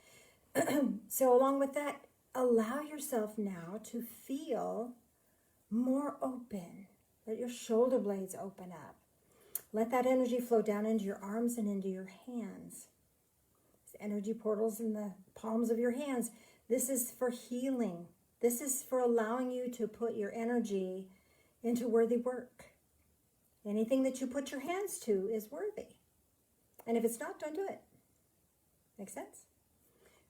So along with that, allow yourself now to feel more open. Let your shoulder blades open up. Let that energy flow down into your arms and into your hands. There's energy portals in the palms of your hands. This is for healing. This is for allowing you to put your energy into worthy work. Anything that you put your hands to is worthy. And if it's not, don't do it. Make sense?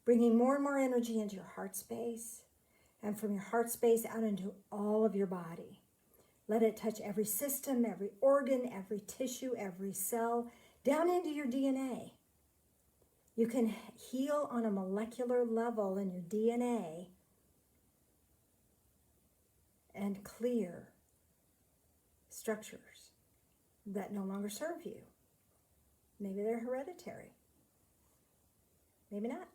Bringing more and more energy into your heart space, and from your heart space out into all of your body. Let it touch every system, every organ, every tissue, every cell, down into your DNA. You can heal on a molecular level in your DNA and clear structures that no longer serve you. Maybe they're hereditary. Maybe not.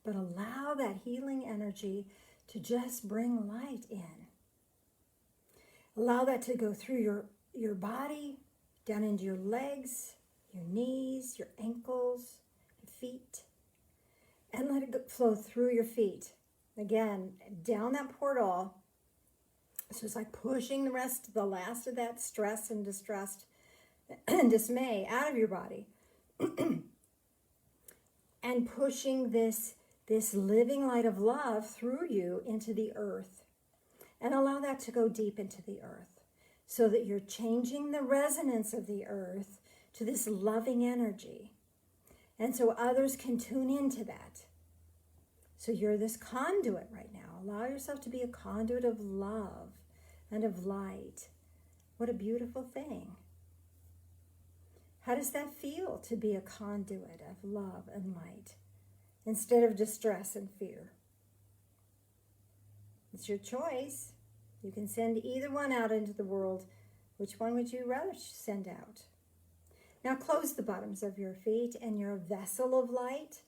but allow that healing energy to just bring light in. Allow that to go through your body, down into your legs, your knees, your ankles, your feet, and let it flow through your feet. Again, down that portal. So it's like pushing the last of that stress and distrust and dismay out of your body. And pushing this living light of love through you into the earth. And allow that to go deep into the earth so that you're changing the resonance of the earth to this loving energy. And so others can tune into that. So you're this conduit right now. Allow yourself to be a conduit of love and of light. What a beautiful thing. How does that feel to be a conduit of love and light instead of distress and fear? It's your choice. You can send either one out into the world. Which one would you rather send out? Now close the bottoms of your feet, and you're a vessel of light.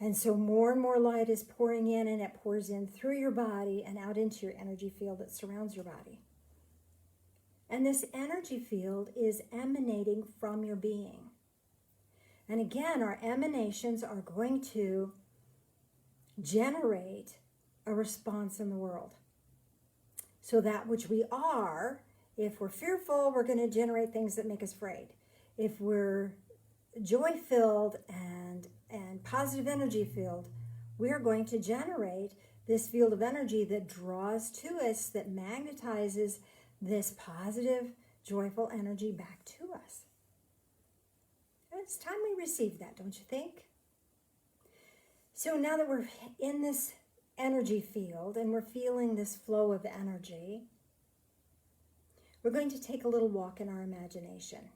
And so more and more light is pouring in, and it pours in through your body and out into your energy field that surrounds your body. And this energy field is emanating from your being. And again, our emanations are going to generate a response in the world. So that which we are, if we're fearful, we're going to generate things that make us afraid. If we're joy-filled and positive energy filled, we're going to generate this field of energy that draws to us, that magnetizes this positive, joyful energy back to us. And it's time we receive that, don't you think? So now that we're in this energy field and we're feeling this flow of energy, we're going to take a little walk in our imagination.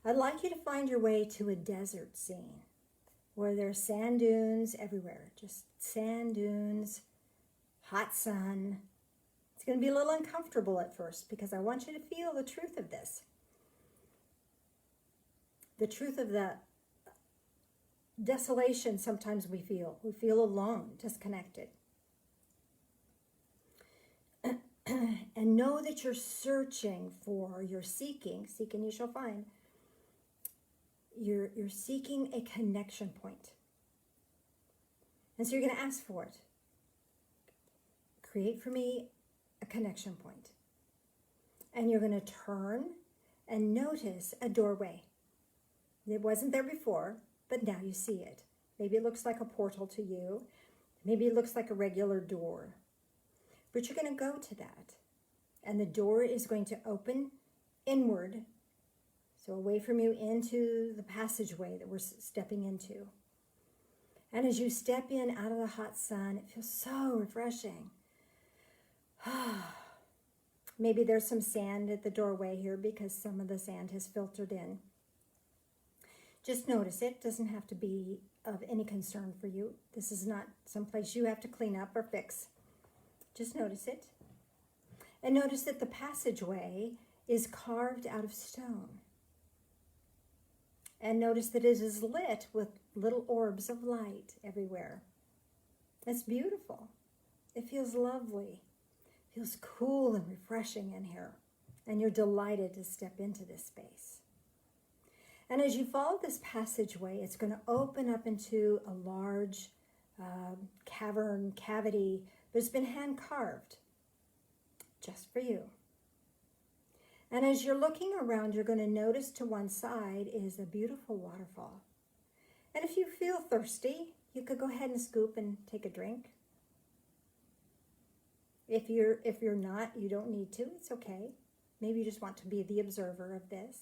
I'd like you to find your way to a desert scene where there's sand dunes everywhere, just sand dunes, hot sun. It's going to be a little uncomfortable at first because I want you to feel the truth of this. The truth of the desolation sometimes we feel. We feel alone, disconnected. And know that you're searching for, you're seeking you shall find. You're seeking a connection point. And so you're going to ask for it. Create for me a connection point. And you're going to turn and notice a doorway. It wasn't there before, but now you see it. Maybe it looks like a portal to you. Maybe it looks like a regular door. But you're going to go to that. And the door is going to open inward, so away from you into the passageway that we're stepping into. And as you step in out of the hot sun, it feels so refreshing. Maybe there's some sand at the doorway here because some of the sand has filtered in. Just notice it. It doesn't have to be of any concern for you. This is not someplace you have to clean up or fix. Just notice it. And notice that the passageway is carved out of stone. And notice that it is lit with little orbs of light everywhere. It's beautiful. It feels lovely. It feels cool and refreshing in here. And you're delighted to step into this space. And as you follow this passageway, it's going to open up into a large cavity that's been hand carved just for you. And as you're looking around, you're going to notice to one side is a beautiful waterfall. And if you feel thirsty, you could go ahead and scoop and take a drink. If you're not, you don't need to. It's okay. Maybe you just want to be the observer of this.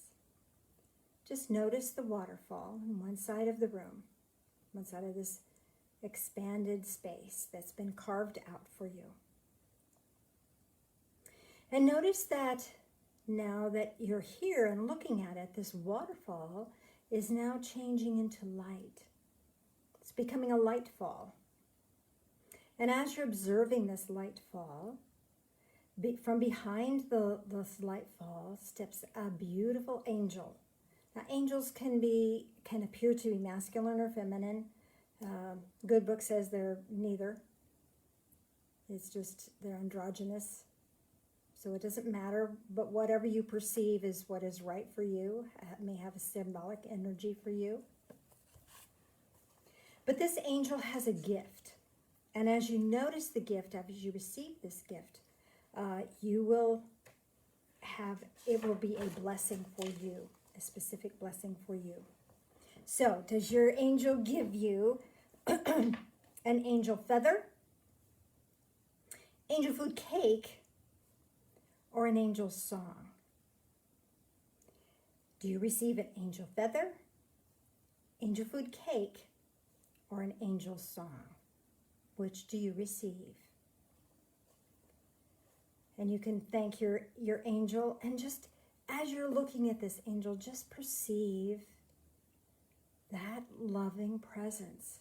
Just notice the waterfall on one side of the room, one side of this expanded space that's been carved out for you. And notice that now that you're here and looking at it, this waterfall is now changing into light. It's becoming a light fall. And as you're observing this light fall, from behind this light fall steps a beautiful angel. Now, angels can appear to be masculine or feminine. Good book says they're neither. It's just they're androgynous. So it doesn't matter, but whatever you perceive is what is right for you. It may have a symbolic energy for you. But this angel has a gift. And as you notice the gift, as you receive this gift, you will it will be a blessing for you, a specific blessing for you. So, does your angel give you an angel feather, angel food cake, or an angel song? Do you receive an angel feather, angel food cake, or an angel song? Which do you receive? And you can thank your angel, and just as you're looking at this angel, just perceive that loving presence.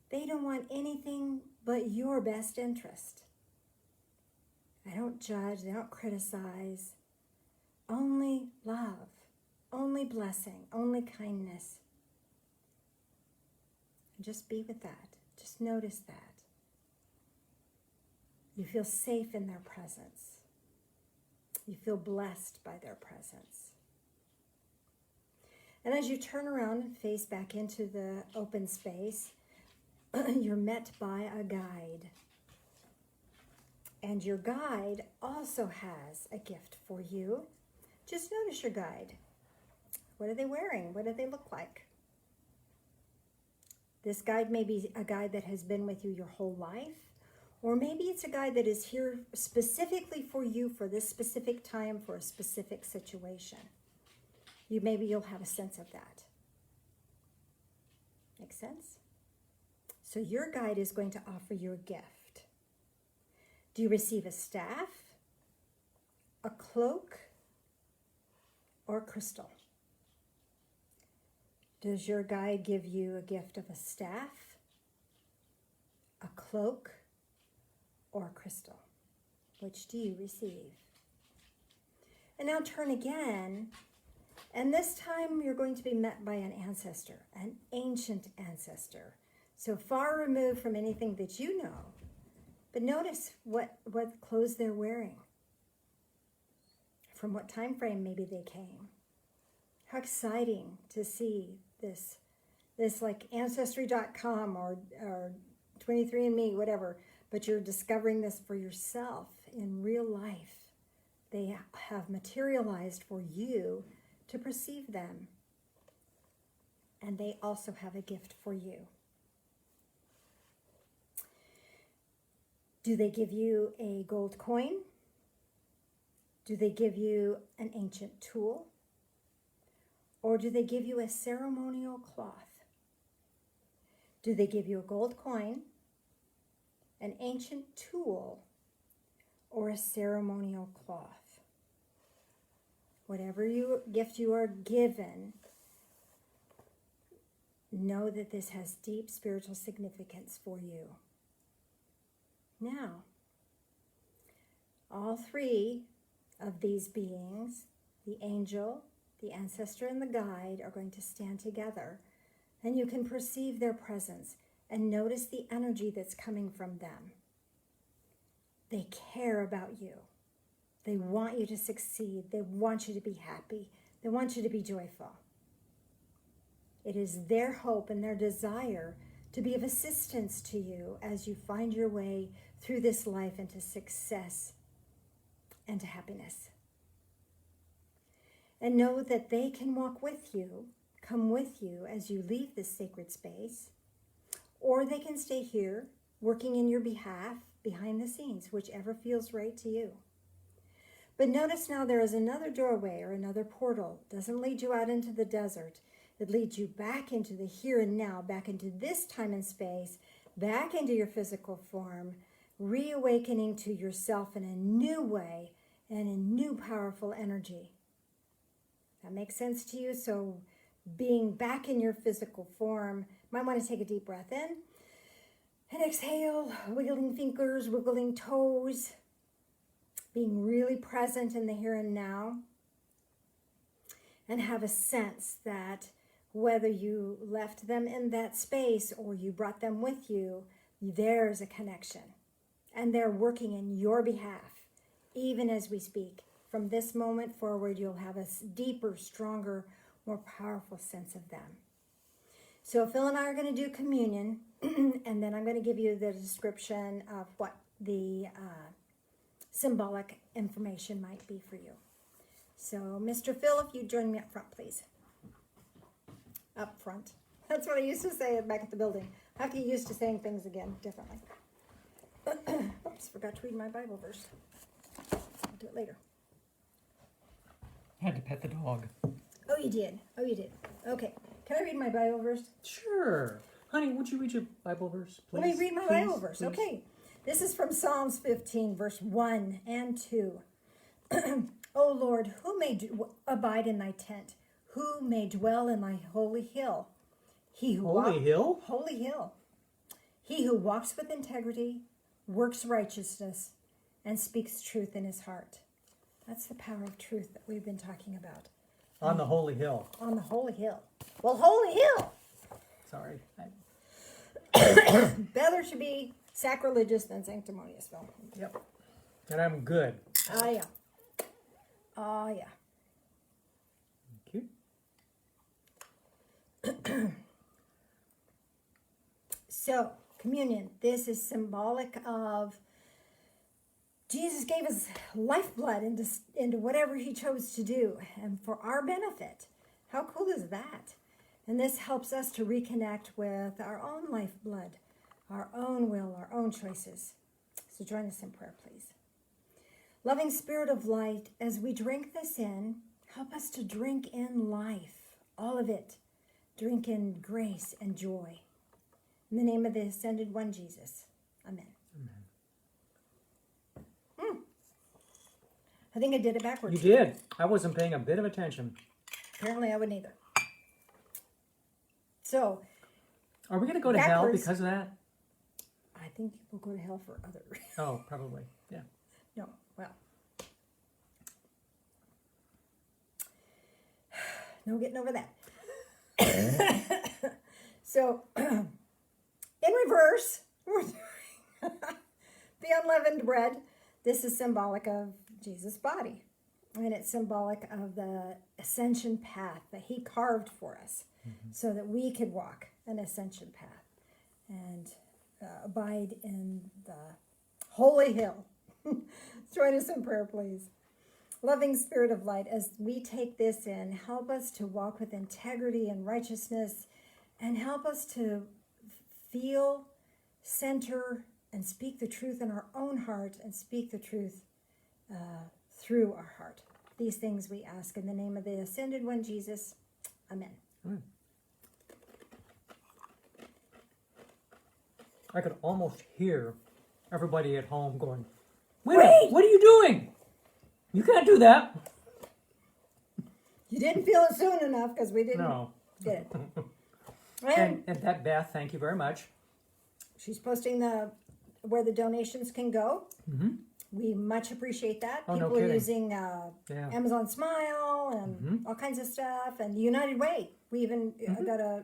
They don't want anything but your best interest. They don't judge, they don't criticize. Only love, only blessing, only kindness. And just be with that. Just notice that. You feel safe in their presence. You feel blessed by their presence. And as you turn around and face back into the open space, you're met by a guide. And your guide also has a gift for you. Just notice your guide. What are they wearing? What do they look like? This guide may be a guide that has been with you your whole life, or maybe it's a guide that is here specifically for you for this specific time, for a specific situation. Maybe you'll have a sense of that. Make sense? So your guide is going to offer you a gift. Do you receive a staff, a cloak, or a crystal? Does your guide give you a gift of a staff, a cloak, or a crystal? Which do you receive? And now turn again, and this time you're going to be met by an ancestor, an ancient ancestor, so far removed from anything that you know. But notice what clothes they're wearing. From what time frame maybe they came. How exciting to see this like Ancestry.com or 23andMe, whatever, but you're discovering this for yourself in real life. They have materialized for you to perceive them. And they also have a gift for you. Do they give you a gold coin? Do they give you an ancient tool? Or do they give you a ceremonial cloth? Do they give you a gold coin, an ancient tool, or a ceremonial cloth? Whatever gift you are given, know that this has deep spiritual significance for you. Now, all three of these beings, the angel, the ancestor, and the guide, are going to stand together, and you can perceive their presence and notice the energy that's coming from them. They care about you. They want you to succeed. They want you to be happy. They want you to be joyful. It is their hope and their desire to be of assistance to you as you find your way through this life into success and to happiness. And know that they can walk with you, come with you as you leave this sacred space, or they can stay here working in your behalf behind the scenes, whichever feels right to you. But notice now there is another doorway or another portal. It doesn't lead you out into the desert. It leads you back into the here and now, back into this time and space, back into your physical form, reawakening to yourself in a new way and a new powerful energy. That makes sense to you? So being back in your physical form, might want to take a deep breath in and exhale, wiggling fingers, wiggling toes, being really present in the here and now, and have a sense that whether you left them in that space or you brought them with you, there's a connection. And they're working in your behalf, even as we speak. From this moment forward, you'll have a deeper, stronger, more powerful sense of them. So Phil and I are going to do communion, and then I'm going to give you the description of what the symbolic information might be for you. So, Mr. Phil, if you join me up front, please. Up front. That's what I used to say back at the building. I have to get used to saying things again differently. Oops, forgot to read my Bible verse. I'll do it later. I had to pet the dog. Oh, you did. Oh, you did. Okay. Can I read my Bible verse? Sure. Honey, would you read your Bible verse, please? Let me read my Bible verse. Please. Okay. This is from Psalms 15, verse 1 and 2. O Lord, who may abide in thy tent? Who may dwell in thy holy hill? He who Holy hill? Holy hill. He who walks with integrity, works righteousness, and speaks truth in his heart. That's the power of truth that we've been talking about. On the holy hill. On the holy hill. Well, holy hill. Sorry. Better to be sacrilegious than sanctimonious, Phil. Yep. And I'm good. Oh, yeah. Oh, yeah. Thank you. So, communion, this is symbolic of Jesus gave his lifeblood into whatever he chose to do, and for our benefit. How cool is that? And this helps us to reconnect with our own lifeblood, our own will, our own choices. So join us in prayer, please. Loving Spirit of light, as we drink this in, help us to drink in life, all of it. Drink in grace and joy. In the name of the Ascended One, Jesus. Amen. I think I did it backwards. You did. I wasn't paying a bit of attention. Apparently I wouldn't either. So, Are we going to go to hell Backwards. because of that? I think people go to hell for other reasons. Oh, probably. Yeah. No, well. No getting over that. So, in reverse, we're doing the unleavened bread. This is symbolic of Jesus' body. And it's symbolic of the ascension path that he carved for us so that we could walk an ascension path and abide in the holy hill. Join us in prayer, please. Loving Spirit of light, as we take this in, help us to walk with integrity and righteousness, and help us to feel, center, and speak the truth in our own heart, and speak the truth through our heart. These things we ask in the name of the Ascended One, Jesus. Amen. I could almost hear everybody at home going, Wait! What are you doing? You can't do that. You didn't feel it soon enough because we didn't No. get it. And that Beth, thank you very much. She's posting where the donations can go. Mm-hmm. We much appreciate that. Oh, no People are kidding. using Yeah. Amazon Smile and all kinds of stuff, and the United Way. We even got a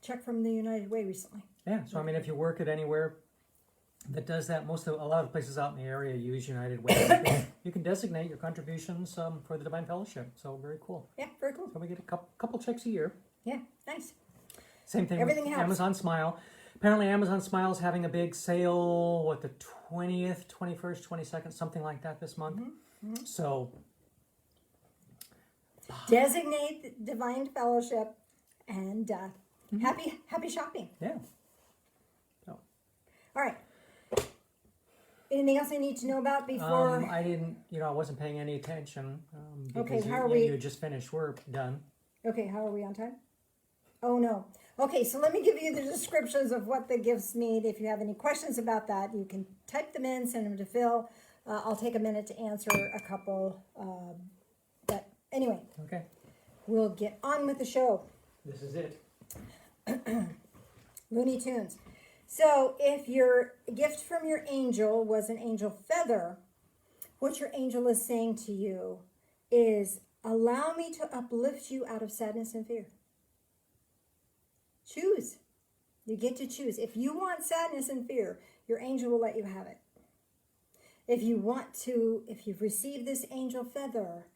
check from the United Way recently. Yeah, so I mean, if you work at anywhere that does that, a lot of places out in the area use United Way. You can designate your contributions for the Divine Fellowship. So very cool. Yeah, very cool. So we get a couple checks a year. Yeah, nice. Same thing Everything with helps. Amazon Smile. Apparently Amazon Smile is having a big sale, the 20th, 21st, 22nd, something like that this month. So Designate the Divine Fellowship and happy shopping. yeah. All right. Anything else I need to know about before? I didn't, I wasn't paying any attention. Okay, Because how are we- you just finished work, done. Okay, how are we on time? Oh, no. Okay, so let me give you the descriptions of what the gifts mean. If you have any questions about that, you can type them in, send them to Phil. I'll take a minute to answer a couple. But anyway, Okay, we'll get on with the show. this is it. Looney Tunes. So if your gift from your angel was an angel feather, what your angel is saying to you is, Allow me to uplift you out of sadness and fear. Choose. You get to choose. If you want sadness and fear, your angel will let you have it. If you've received this angel feather,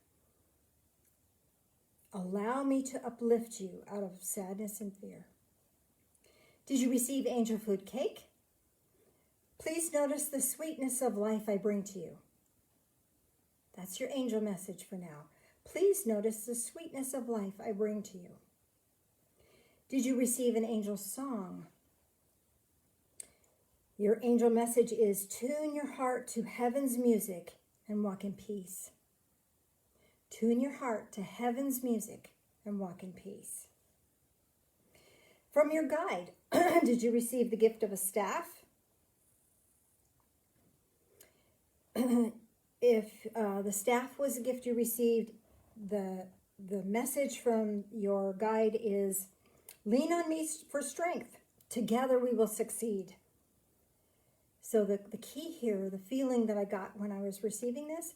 allow me to uplift you out of sadness and fear. Did you receive angel food cake? Please notice the sweetness of life I bring to you. That's your angel message for now. Please notice the sweetness of life I bring to you. Did you receive an angel song? Your angel message is tune your heart to heaven's music and walk in peace. Tune your heart to heaven's music and walk in peace. From your guide, did you receive the gift of a staff? If the staff was a gift you received, the message from your guide is, lean on me for strength. Together we will succeed. So the key here, the feeling that I got when I was receiving this,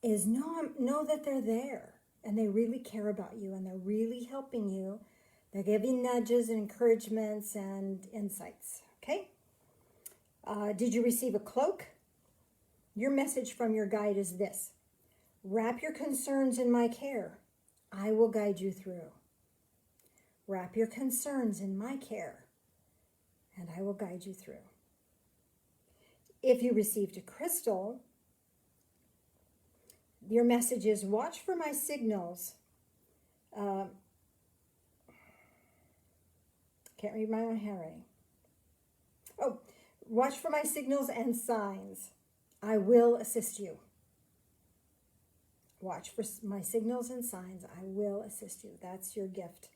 is know that they're there and they really care about you and they're really helping you. They're giving nudges and encouragements and insights. Okay? Did you receive a cloak? Your message from your guide is this: wrap your concerns in my care. I will guide you through. Wrap your concerns in my care, and I will guide you through. If you received a crystal, your message is watch for my signals. Can't read my own handwriting. Oh, watch for my signals and signs. I will assist you. Watch for my signals and signs. I will assist you. That's your gift.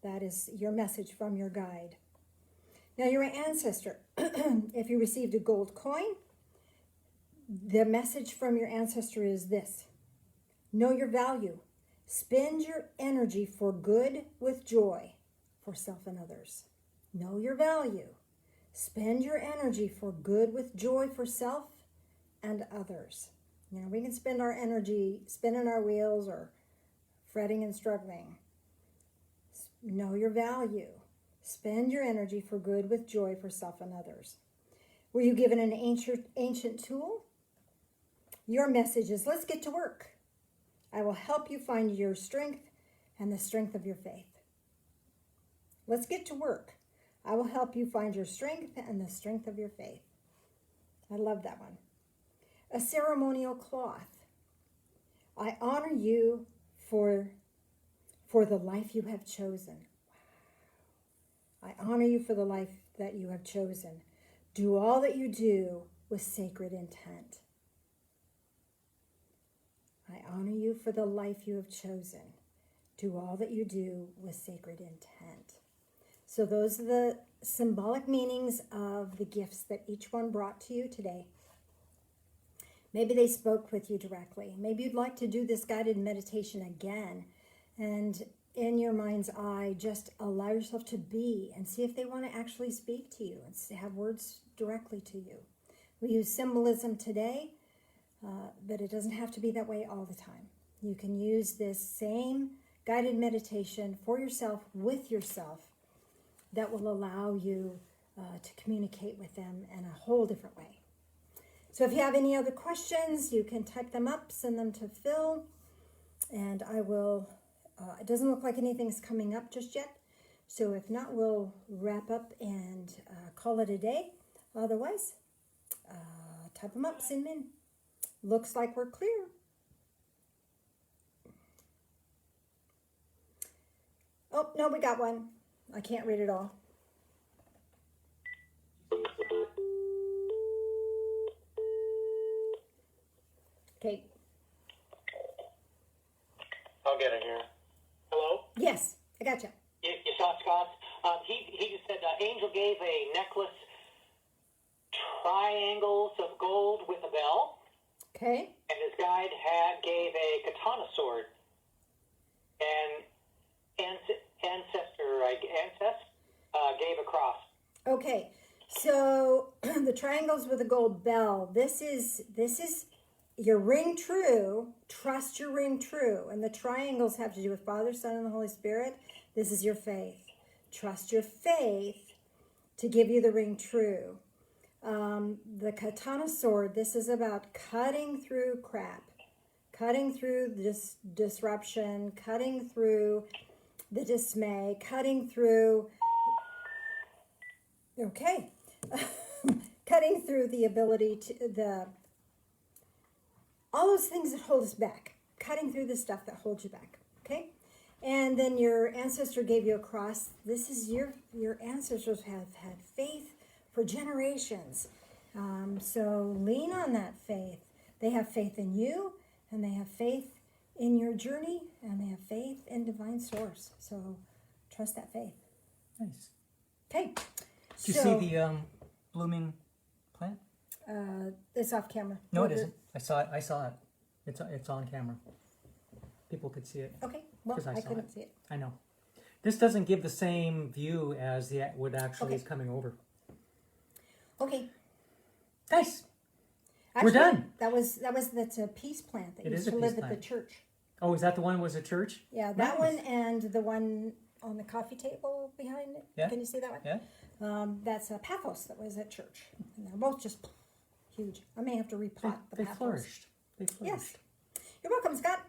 That is your message from your guide. Now, your ancestor, if you received a gold coin, the message from your ancestor is this: know your value. Spend your energy for good with joy for self and others. Know your value. Spend your energy for good with joy for self and others. Now, we can spend our energy spinning our wheels or fretting and struggling. Know your value. Spend your energy for good with joy for self and others. Were you given an ancient tool? Your message is, let's get to work. I will help you find your strength and the strength of your faith. Let's get to work. I will help you find your strength and the strength of your faith. I love that one. A ceremonial cloth. I honor you for the life you have chosen. I honor you for the life that you have chosen. Do all that you do with sacred intent. I honor you for the life you have chosen. Do all that you do with sacred intent. So those are the symbolic meanings of the gifts that each one brought to you today. Maybe they spoke with you directly. Maybe you'd like to do this guided meditation again. And in your mind's eye, just allow yourself to be and see if they want to actually speak to you and have words directly to you. We use symbolism today, but it doesn't have to be that way all the time. You can use this same guided meditation for yourself, with yourself, that will allow you to communicate with them in a whole different way. So if you have any other questions, you can type them up, send them to Phil, and I will, it doesn't look like anything's coming up just yet. So if not, we'll wrap up and call it a day. Otherwise, type them up, send them in. Looks like we're clear. Oh, no, we got one. I can't read it all. Okay. I'll get it here. Hello? Yes, I got you. You saw Scott? He just said Angel gave a necklace, triangles of gold with a bell. Okay. And his guide gave a katana sword. And ancestor gave a cross. Okay. So the triangles with a gold bell. This is your ring true, trust your ring true. And the triangles have to do with Father, Son, and the Holy Spirit. This is your faith. Trust your faith to give you the ring true. The katana sword, this is about cutting through crap, cutting through this disruption, cutting through the dismay, cutting through, okay, cutting through the ability to, all those things that hold us back, cutting through the stuff that holds you back, okay? And then your ancestor gave you a cross. This is your ancestors have had faith for generations. So lean on that faith. They have faith in you, and they have faith in your journey, and they have faith in divine source. So trust that faith. Nice. Okay. Did you see the blooming plant? It's off camera. No, it isn't. I saw it. It's on camera. People could see it. Okay. Well, 'Cause I I saw couldn't it. see it. I know. This doesn't give the same view as the what actually Okay. is coming over. Okay. Nice. Actually, We're done. That's a peace plant that It is used a to peace live at plant. the church. Oh, is that the one? Was a church? Yeah, that Nice. one and the one on the coffee table behind it. Yeah. Can you see that one? Yeah. That's a pathos that was at church. And they're both just huge. I may have to repot the They pathos. flourished. They flourished. Yes. You're welcome, Scott.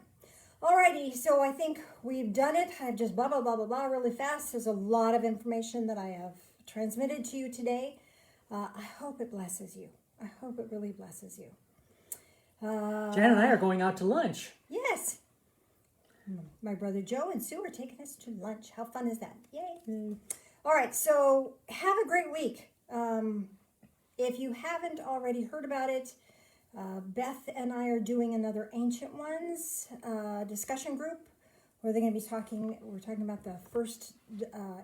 Alrighty, so I think we've done it. I've just blah, blah, blah, blah, blah really fast. There's a lot of information that I have transmitted to you today. I hope it blesses you. I hope it really blesses you. Jan and I are going out to lunch. Yes. My brother Joe and Sue are taking us to lunch. How fun is that? Yay. All right, so have a great week. If you haven't already heard about it, Beth and I are doing another Ancient Ones discussion group where we're talking about the first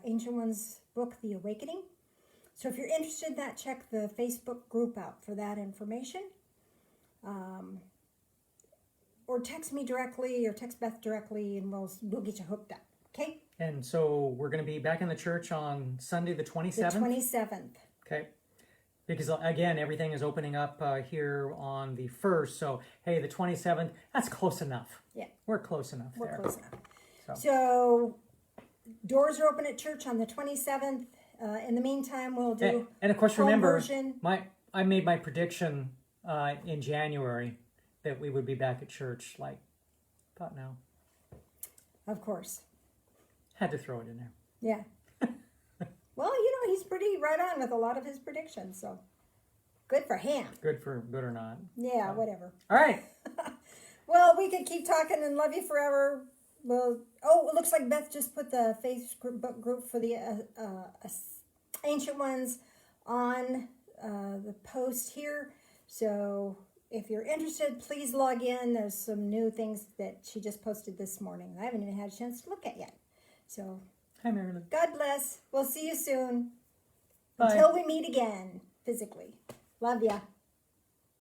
Ancient Ones book, The Awakening. So if you're interested in that, check the Facebook group out for that information. Or text me directly or text Beth directly and we'll get you hooked up. Okay? And so we're going to be back in the church on Sunday the 27th. The 27th. Okay. Because again, everything is opening up here on the 1st. So, hey, the 27th, that's close enough. Yeah. We're close enough We're there. close enough. So doors are open at church on the 27th. In the meantime, we'll do and of course, home remember, version. I made my prediction in January that we would be back at church. Thought now. Of course. Had to throw it in there. Yeah. Well, he's pretty right on with a lot of his predictions, so good for him. Good or not. Yeah, whatever. All right. Well, we could keep talking and love you forever. Well, it looks like Beth just put the Facebook group for the Ancient Ones on the post here. So if you're interested, please log in. There's some new things that she just posted this morning. I haven't even had a chance to look at yet. So Hi, Marilyn. God bless. We'll see you soon. Bye. Until we meet again physically. Love ya.